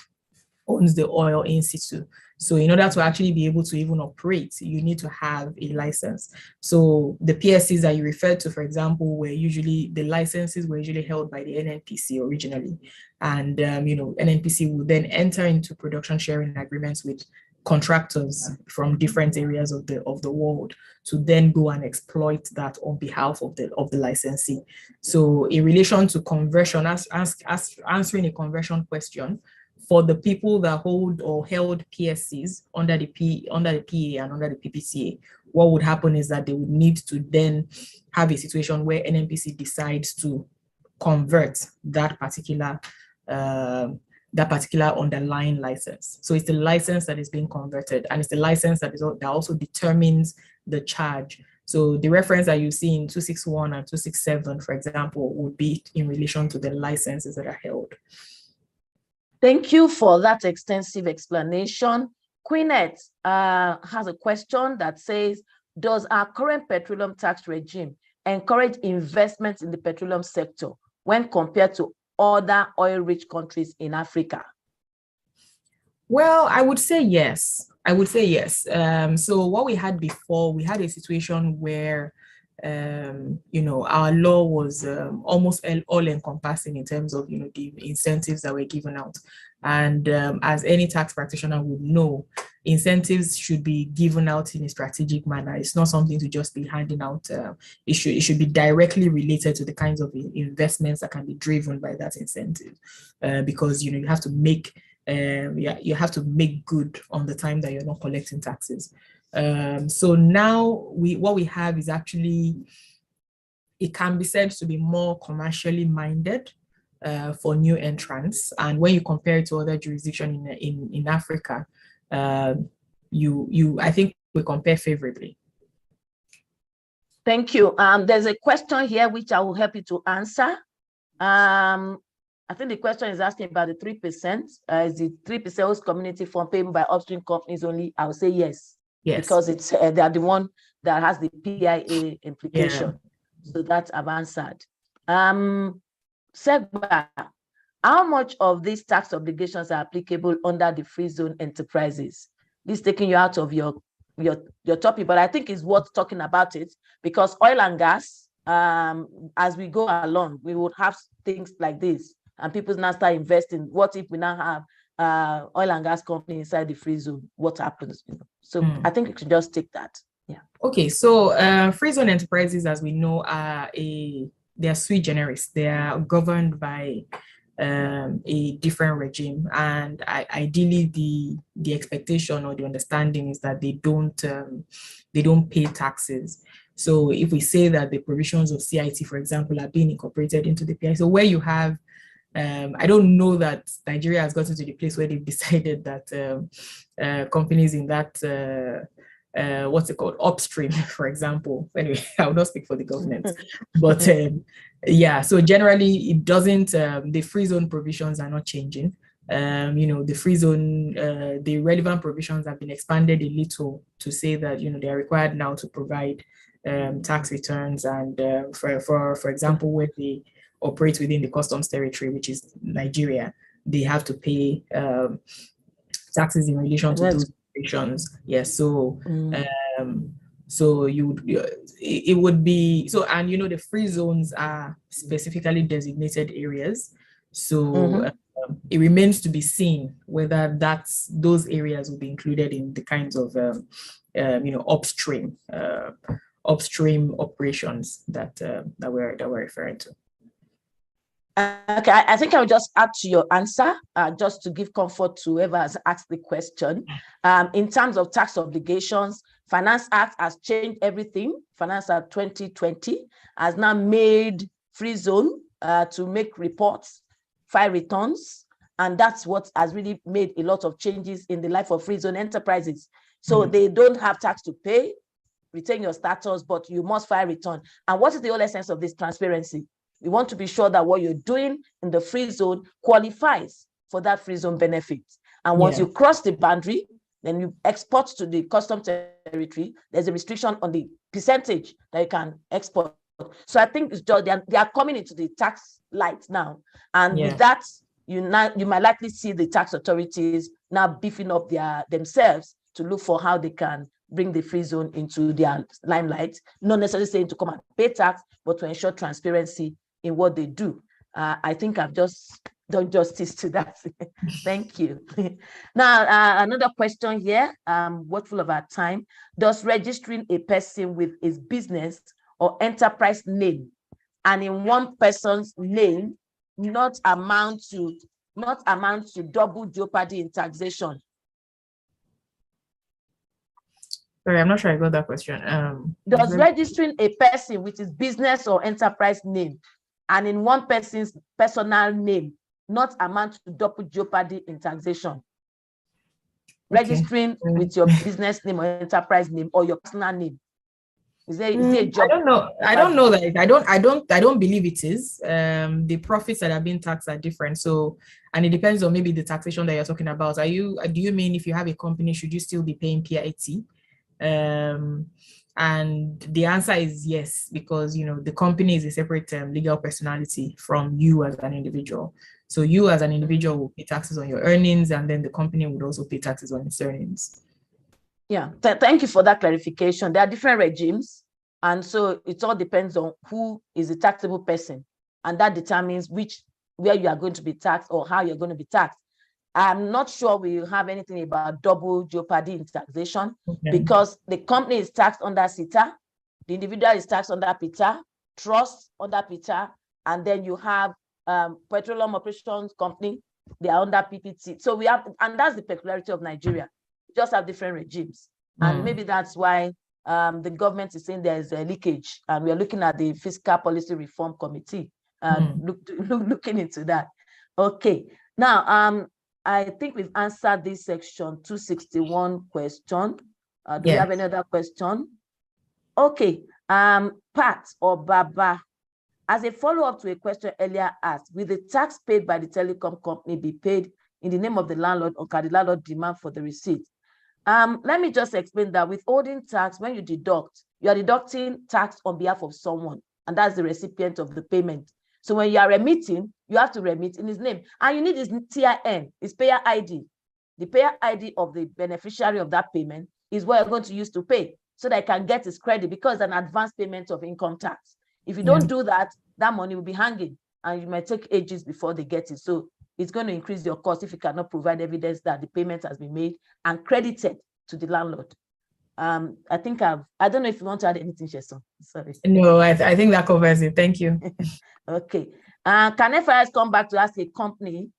the oil in situ. So in order to actually be able to even operate, you need to have a license. So the PSCs that you referred to, for example, the licenses were usually held by the NNPC originally. And, you know, NNPC will then enter into production sharing agreements with contractors from different areas of the world to then go and exploit that on behalf of the licensee. So in relation to conversion, answering a conversion question, for the people that hold or held PSCs under the PA and under the PPCA, what would happen is that they would need to then have a situation where NNPC decides to convert that particular that particular underlying license. So it's the license that is being converted, and it's the license that also determines the charge. So the reference that you see in 261 and 267, for example, would be in relation to the licenses that are held. Thank you for that extensive explanation. Queenette has a question that says, does our current petroleum tax regime encourage investments in the petroleum sector when compared to other oil-rich countries in Africa? Well, I would say yes. So what we had before, we had a situation where, our law was almost all-encompassing in terms of, the incentives that were given out. And as any tax practitioner would know, incentives should be given out in a strategic manner. It's not something to just be handing out. It should be directly related to the kinds of investments that can be driven by that incentive, because you have to make you have to make good on the time that you're not collecting taxes. So now what we have is actually, it can be said to be more commercially minded for new entrants. And when you compare it to other jurisdictions in Africa, I think we compare favorably. Thank you. There's a question here which I will help you to answer. I think the question is asking about the 3%. Is the 3% host community fund payment by upstream companies only? I would say yes. Yes. Because it's they are the one that has the PIA implication. Yeah. So that's I've answered. Segba, how much of these tax obligations are applicable under the free zone enterprises? This is taking you out of your topic, but I think it's worth talking about it, because oil and gas, as we go along, we would have things like this, and people now start investing. What if we now have oil and gas company inside the free zone? What happens? So I think you should just take that. Yeah. Okay. So free zone enterprises, as we know, they are sui generis. They are governed by a different regime, and ideally the expectation or the understanding is that they don't pay taxes. So if we say that the provisions of CIT, for example, are being incorporated into the PI, so where you have, I don't know that Nigeria has gotten to the place where they've decided that companies in that what's it called, Upstream, for example. Anyway, I will not speak for the government, but yeah. So generally, it doesn't. The free zone provisions are not changing. The free zone, the relevant provisions have been expanded a little to say that they are required now to provide tax returns, and for example, where they operate within the customs territory, which is Nigeria, they have to pay taxes in relation to those operations. Yes. So so it would be so, and the free zones are specifically designated areas. So it remains to be seen whether those areas will be included in the kinds of upstream operations that we're referring to. Okay, I think I'll just add to your answer, just to give comfort to whoever has asked the question. In terms of tax obligations, Finance Act has changed everything. Finance Act 2020 has now made free zone to make reports, file returns, and that's what has really made a lot of changes in the life of free zone enterprises. So they don't have tax to pay, retain your status, but you must file return. And what is the whole essence of this? Transparency. We want to be sure that what you're doing in the free zone qualifies for that free zone benefit. And once you cross the boundary, then you export to the custom territory. There's a restriction on the percentage that you can export. So I think it's just they are coming into the tax light now. And with that, you might likely see the tax authorities now beefing up themselves to look for how they can bring the free zone into their limelight, not necessarily saying to come and pay tax, but to ensure transparency in what they do. I think I've just done justice to that. Thank you. Now, another question here, watchful of our time. Does registering a person with his business or enterprise name and in one person's name not amount to double jeopardy in taxation? Sorry, I'm not sure I got that question. Does registering a person with his business or enterprise name and in one person's personal name not amount to double jeopardy in taxation. Okay. Registering with your business name or enterprise name or your personal name. Is there a job? I don't know. I don't know that. I don't believe it is. The profits that are being taxed are different. So, and it depends on maybe the taxation that you're talking about. Do you mean if you have a company, should you still be paying PIT? And the answer is yes, because the company is a separate legal personality from you as an individual. So you as an individual will pay taxes on your earnings, and then the company would also pay taxes on its earnings. Yeah, thank you for that clarification. There are different regimes, and so it all depends on who is the taxable person, and that determines where you are going to be taxed or how you're going to be taxed. I'm not sure we have anything about double jeopardy in taxation, because the company is taxed under CITA, the individual is taxed under PITA, trust under PITA, and then you have Petroleum Operations Company, they are under PPT. So we have, and that's the peculiarity of Nigeria. We just have different regimes. And maybe that's why the government is saying there's a leakage, and we're looking at the Fiscal Policy Reform Committee, looking into that. Okay, now, I think we've answered this section 261 question. Do we have any other question? Okay, Pat or Baba, as a follow-up to a question earlier asked, will the tax paid by the telecom company be paid in the name of the landlord, or can the landlord demand for the receipt? Let me just explain that withholding tax, when you deduct, you are deducting tax on behalf of someone, and that's the recipient of the payment. So when you are remitting, you have to remit in his name, and you need his TIN, his payer ID. The payer ID of the beneficiary of that payment is what you're going to use to pay, so that he can get his credit, because it's an advance payment of income tax. If you don't do that, that money will be hanging, and you might take ages before they get it. So it's going to increase your cost if you cannot provide evidence that the payment has been made and credited to the landlord. I think I don't know if you want to add anything, Sheson. Sorry. No, I think that covers it. Thank you. Okay. Can FIS come back to ask a company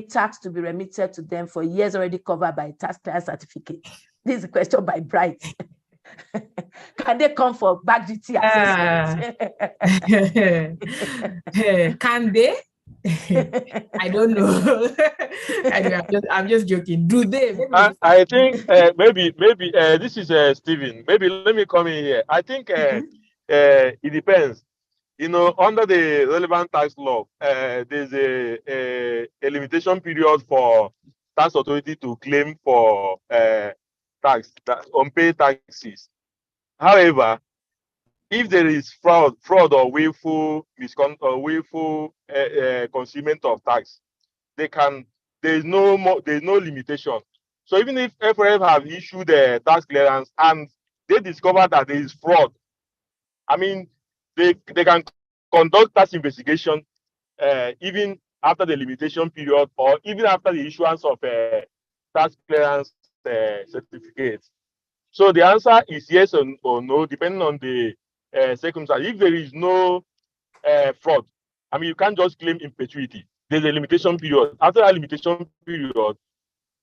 tax to be remitted to them for years already covered by a tax clearance certificate? This is a question by Bright. Can they come for back duty assessment? Can they? I don't know. I'm just joking. Do they? I think maybe this is Stephen. Maybe let me come in here. I think it depends. Under the relevant tax law, there's a limitation period for tax authority to claim for unpaid taxes. However, if there is fraud or willful misconduct or willful concealment of tax, there's no limitation. So even if FRF have issued a tax clearance and they discover that there is fraud, I mean, they can conduct tax investigation even after the limitation period, or even after the issuance of a tax clearance certificate. So the answer is yes or no, depending on the circumstance. If there is no fraud, I mean, you can't just claim in perpetuity. There's a limitation period. After that limitation period,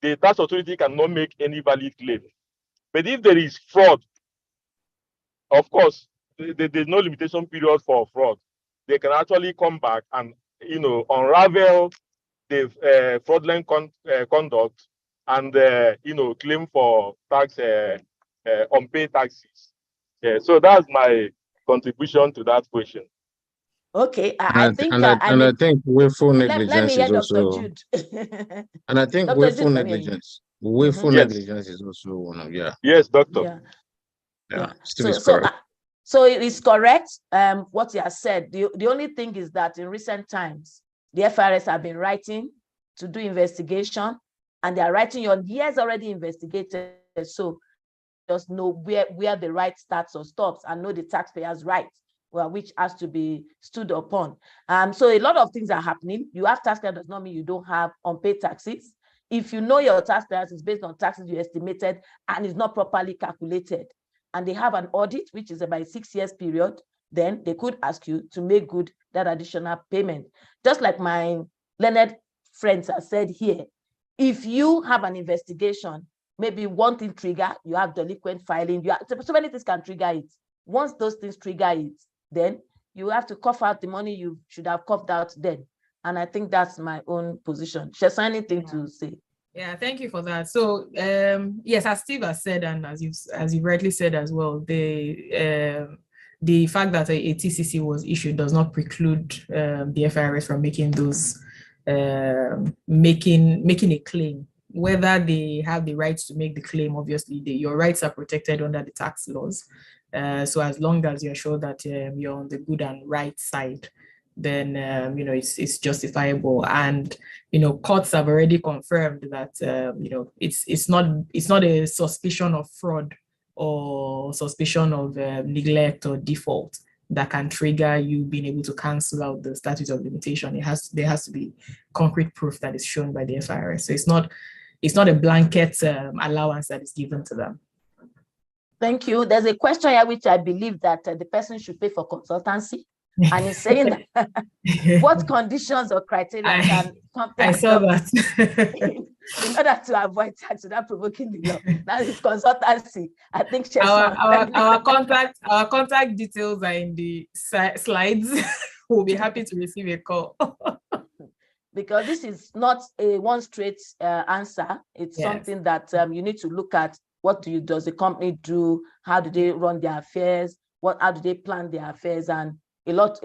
the tax authority cannot make any valid claim. But if there is fraud, of course, there's no limitation period for fraud. They can actually come back and unravel the fraudulent conduct and claim for tax unpaid taxes. Yeah, so that's my contribution to that question. Okay, I think willful negligence is also. Jude. And I think willful negligence. Willful negligence is also one of Yes, doctor. Yeah. Correct. So it is correct. What you have said. The only thing is that in recent times, the FRS have been writing to do investigation, and they are writing on years already investigated. So just know where the right starts or stops, and know the taxpayer's right, which has to be stood upon. So a lot of things are happening. You have tax clearance does not mean you don't have unpaid taxes. If you know your tax clearance is based on taxes you estimated and is not properly calculated, and they have an audit, which is about a 6 years period, then they could ask you to make good that additional payment. Just like my learned friends have said here, if you have an investigation, maybe one thing trigger, you have delinquent filing, so many things can trigger it. Once those things trigger it, then you have to cough out the money you should have coughed out then. And I think that's my own position. Sheson, anything to say? Yeah, thank you for that. So yes, as Steve has said, and as you rightly said as well, the fact that a TCC was issued does not preclude the FIRS from making those making a claim. Whether they have the rights to make the claim, obviously your rights are protected under the tax laws. So as long as you're sure that you're on the good and right side, then it's justifiable. And courts have already confirmed that it's not a suspicion of fraud or suspicion of neglect or default that can trigger you being able to cancel out the statute of limitation. There has to be concrete proof that is shown by the FIRS. So it's not a blanket allowance that is given to them. Thank you. There's a question here which I believe that the person should pay for consultancy. And he's saying that what conditions or criteria can companies I saw that. in order to avoid tax without provoking the law. That is consultancy. I think our contact details are in the slides. We'll be happy to receive a call. Because this is not a one straight answer. It's something that you need to look at. What does the company do? How do they run their affairs? How do they plan their affairs? And a lot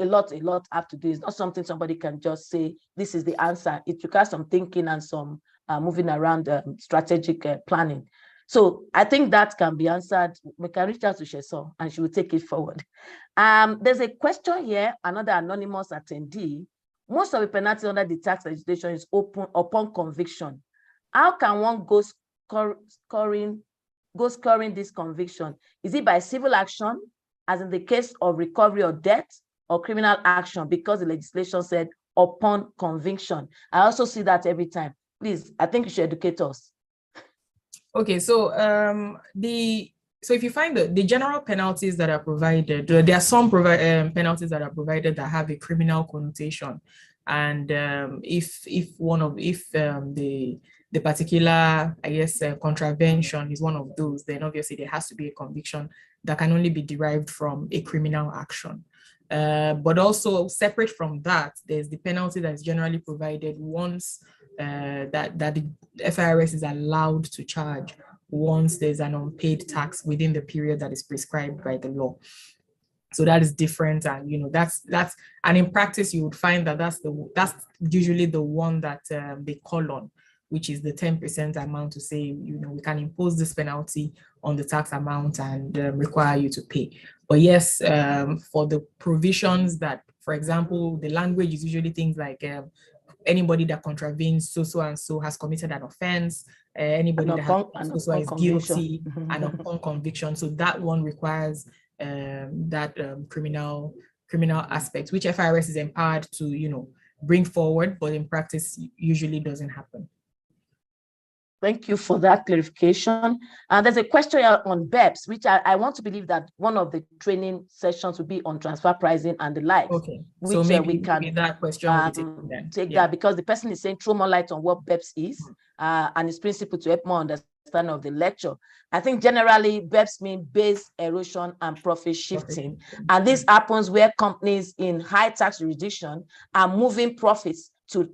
have to do. It's not something somebody can just say, this is the answer. It requires some thinking and some moving around strategic planning. So I think that can be answered. We can reach out to Sheson and she will take it forward. There's a question here, another anonymous attendee. Most of the penalty under the tax legislation is open upon conviction. How can one go scoring this conviction? Is it by civil action, as in the case of recovery or debt, or criminal action, because the legislation said upon conviction? I also see that every time. Please, I think you should educate us. Okay, so if you find the general penalties that are provided, there are some penalties that are provided that have a criminal connotation, and if the particular, I guess, contravention is one of those, then obviously there has to be a conviction that can only be derived from a criminal action. But also separate from that, there's the penalty that is generally provided once that the FIRS is allowed to charge once there's an unpaid tax within the period that is prescribed by the law. So that is different, and that's and in practice you would find that that's usually the one that they call on, which is the 10% amount to say, we can impose this penalty on the tax amount and require you to pay. But yes, for the provisions that, for example, the language is usually things like anybody that contravenes so and so has committed an offense, anybody that has so is guilty and upon conviction. So that one requires that criminal aspect, which FIRS is empowered to bring forward, but in practice usually doesn't happen. Thank you for that clarification. And there's a question here on BEPS, which I want to believe that one of the training sessions will be on transfer pricing and the like. Okay, which so maybe we can that question take that, because the person is saying throw more light on what BEPS is and its principle to help more understanding of the lecture. I think generally BEPS means base erosion and profit shifting. And this happens where companies in high tax jurisdiction are moving profits to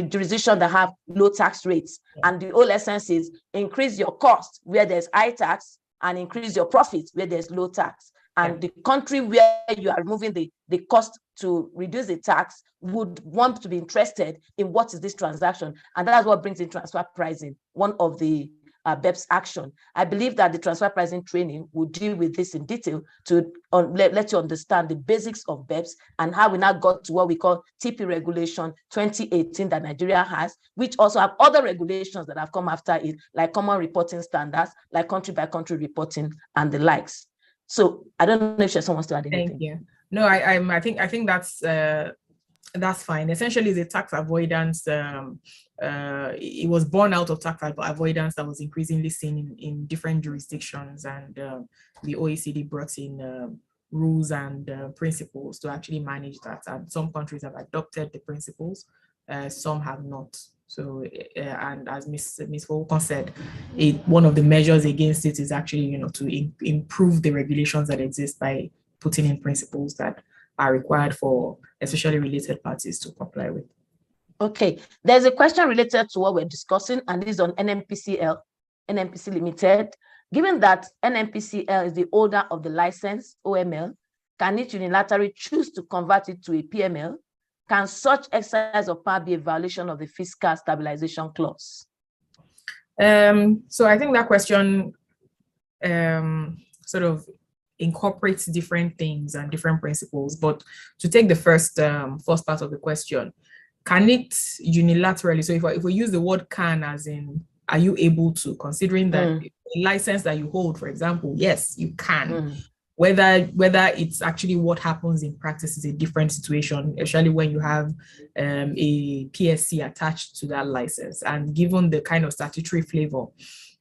jurisdiction that have low tax rates. And the whole essence is increase your cost where there's high tax and increase your profits where there's low tax. And the country where you are removing the cost to reduce the tax would want to be interested in what is this transaction. And that's what brings in transfer pricing, one of the BEPS action. I believe that the transfer pricing training will deal with this in detail to let you understand the basics of BEPS and how we now got to what we call TP regulation 2018 that Nigeria has, which also have other regulations that have come after it, like common reporting standards, like country by country reporting and the likes. So I don't know if someone wants to add anything. Thank you. No, I think that's fine. Essentially, the tax avoidance, it was born out of tax avoidance that was increasingly seen in different jurisdictions, and the OECD brought in rules and principles to actually manage that. And some countries have adopted the principles, some have not. So, and as Ms. Volkon said, one of the measures against it is actually, to improve the regulations that exist by putting in principles that are required for especially related parties to comply with. Okay, there's a question related to what we're discussing, and this is on NNPC Limited. Given that NNPCL is the holder of the license, OML, can it unilaterally choose to convert it to a PML? Can such exercise of power be a violation of the fiscal stabilization clause? So I think that question sort of incorporates different things and different principles. But to take the first part of the question, can it unilaterally, so if we use the word can as in, are you able to, considering that a license that you hold, for example, yes, you can. Whether it's actually what happens in practice is a different situation, especially when you have a PSC attached to that license. And given the kind of statutory flavor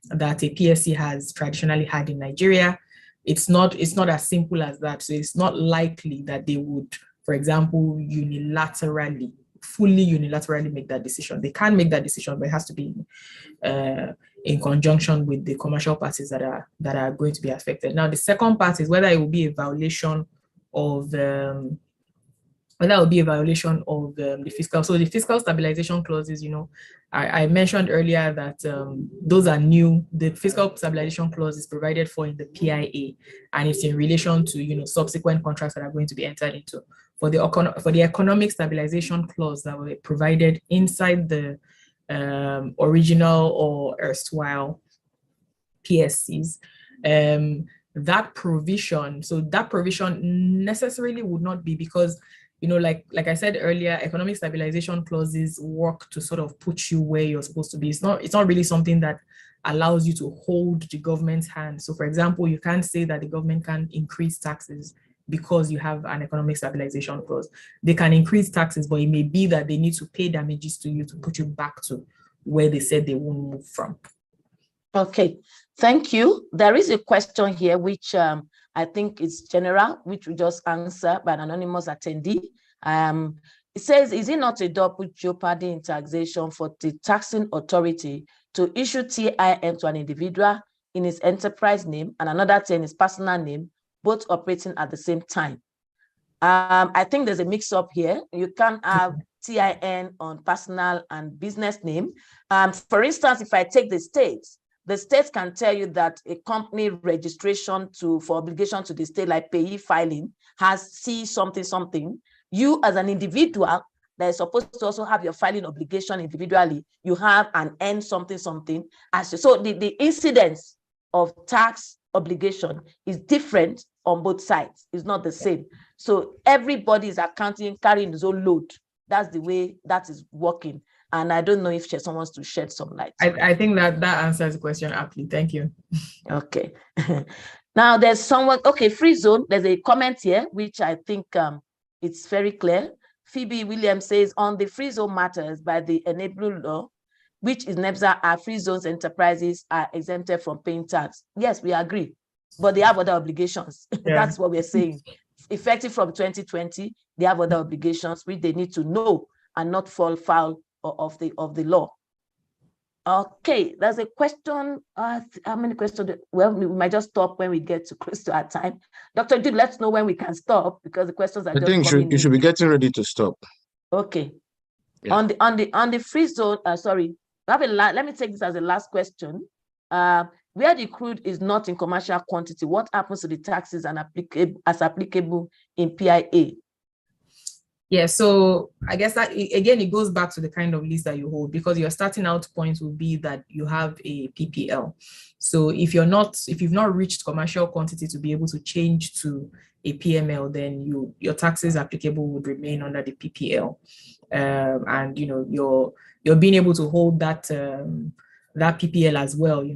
that a PSC has traditionally had in Nigeria, it's not as simple as that. So it's not likely that they would, for example, fully unilaterally make that decision. They can make that decision, but it has to be in conjunction with the commercial parties that are going to be affected. Now, the second part is whether it will be a violation of the fiscal. So the fiscal stabilization clauses, I mentioned earlier that those are new. The fiscal stabilization clause is provided for in the PIA, and it's in relation to subsequent contracts that are going to be entered into. For the economic stabilization clause that were provided inside the original or erstwhile PSCs, that provision necessarily would not be, because like I said earlier, economic stabilization clauses work to sort of put you where you're supposed to be. It's not really something that allows you to hold the government's hand. So for example, you can't say that the government can increase taxes because you have an economic stabilization clause. They can increase taxes, but it may be that they need to pay damages to you to put you back to where they said they won't move from. Okay, thank you. There is a question here which I think is general, which we just answered by an anonymous attendee. It says, is it not a double jeopardy in taxation for the taxing authority to issue TIM to an individual in his enterprise name and another in his personal name, both operating at the same time? I think there's a mix-up here. You can't have TIN on personal and business name. For instance, if I take the state can tell you that a company registration for obligation to the state, like payee filing, has C something. You as an individual that is supposed to also have your filing obligation individually, you have an N something. So the incidence of tax obligation is different on both sides. It's not the same. So everybody is carrying his own load. That's the way that is working. And I don't know if Sheson wants to shed some light. I think that answers the question aptly. Thank you. Okay. Now there's someone, free zone. There's a comment here, which I think it's very clear. Phoebe Williams says, on the free zone matters by the enabling law, which is NEBSA, our free zones enterprises are exempted from paying tax. Yes, we agree, but they have other obligations. Yeah. That's what we're saying. Effective from 2020, they have other obligations which they need to know and not fall foul of the law. Okay, there's a question. How many questions? Well, we might just stop when we get too close to our time. Dr. Jude, let's know when we can stop, because the questions are just coming in. I think you should be getting ready to stop. Okay. Yeah. On the free zone, sorry, let me take this as a last question. Where the crude is not in commercial quantity, what happens to the taxes and applicable in PIA? Yeah, so I guess that again, it goes back to the kind of lease that you hold, because your starting out point will be that you have a PPL. So if you've not reached commercial quantity to be able to change to a PML, then your taxes applicable would remain under the PPL. And you're being able to hold that PPL as well.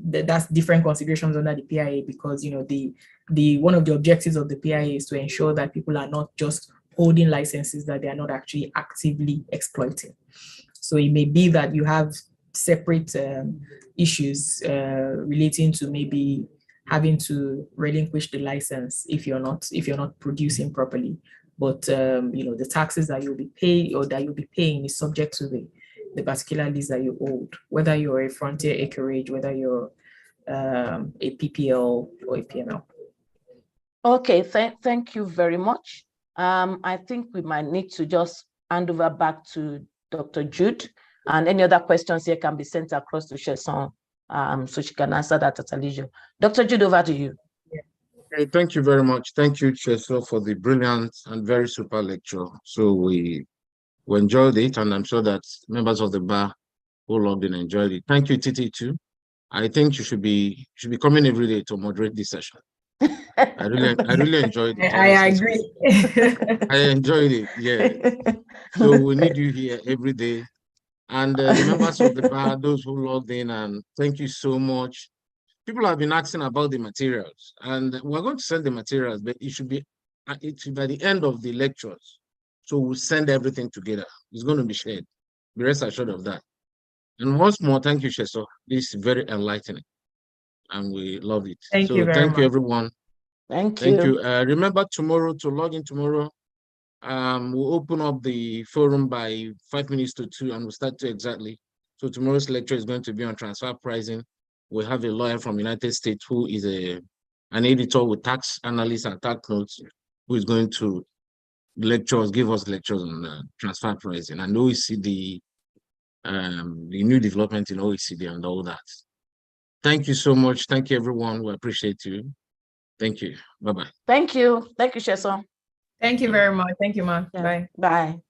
That's different considerations under the PIA, because the one of the objectives of the PIA is to ensure that people are not just holding licenses that they are not actually actively exploiting. So it may be that you have separate issues relating to maybe having to relinquish the license if you're not producing properly. But the taxes that you'll be paying or that you'll be paying is subject to the particular lease that you hold, whether you're a frontier acreage, whether you're a PPL or a PML. Okay, thank you very much. I think we might need to just hand over back to Dr. Jude, and any other questions here can be sent across to Sheson, so she can answer that at a leisure. Dr. Jude, over to you. Okay, thank you very much. Thank you, Cheso, for the brilliant and very super lecture. So we enjoyed it, and I'm sure that members of the bar who loved it enjoyed it. Thank you, Titi, too. I think you should be coming every day to moderate this session. I really enjoyed it. I agree. I enjoyed it. Yeah. So we need you here every day. And the members of the bar, those who logged in, and thank you so much. People have been asking about the materials, and we're going to send the materials, but it should be by the end of the lectures. So we'll send everything together. It's going to be shared. Be rest assured of that. And once more, thank you, Sheso. This is very enlightening, and we love it. Thank you very much. Thank you, everyone. Thank you. Remember tomorrow to log in tomorrow. We'll open up the forum by 5 minutes to 2, and we'll start to exactly. So tomorrow's lecture is going to be on transfer pricing. We have a lawyer from United States who is an editor with tax analysts and tax notes, who is going to give us lectures on transfer pricing and OECD, the new development in OECD and all that. Thank you so much. Thank you, everyone. We appreciate you. Thank you. Bye-bye. Thank you. Thank you, Sheson. Thank you very much. Thank you, Ma. Yeah. Bye. Bye.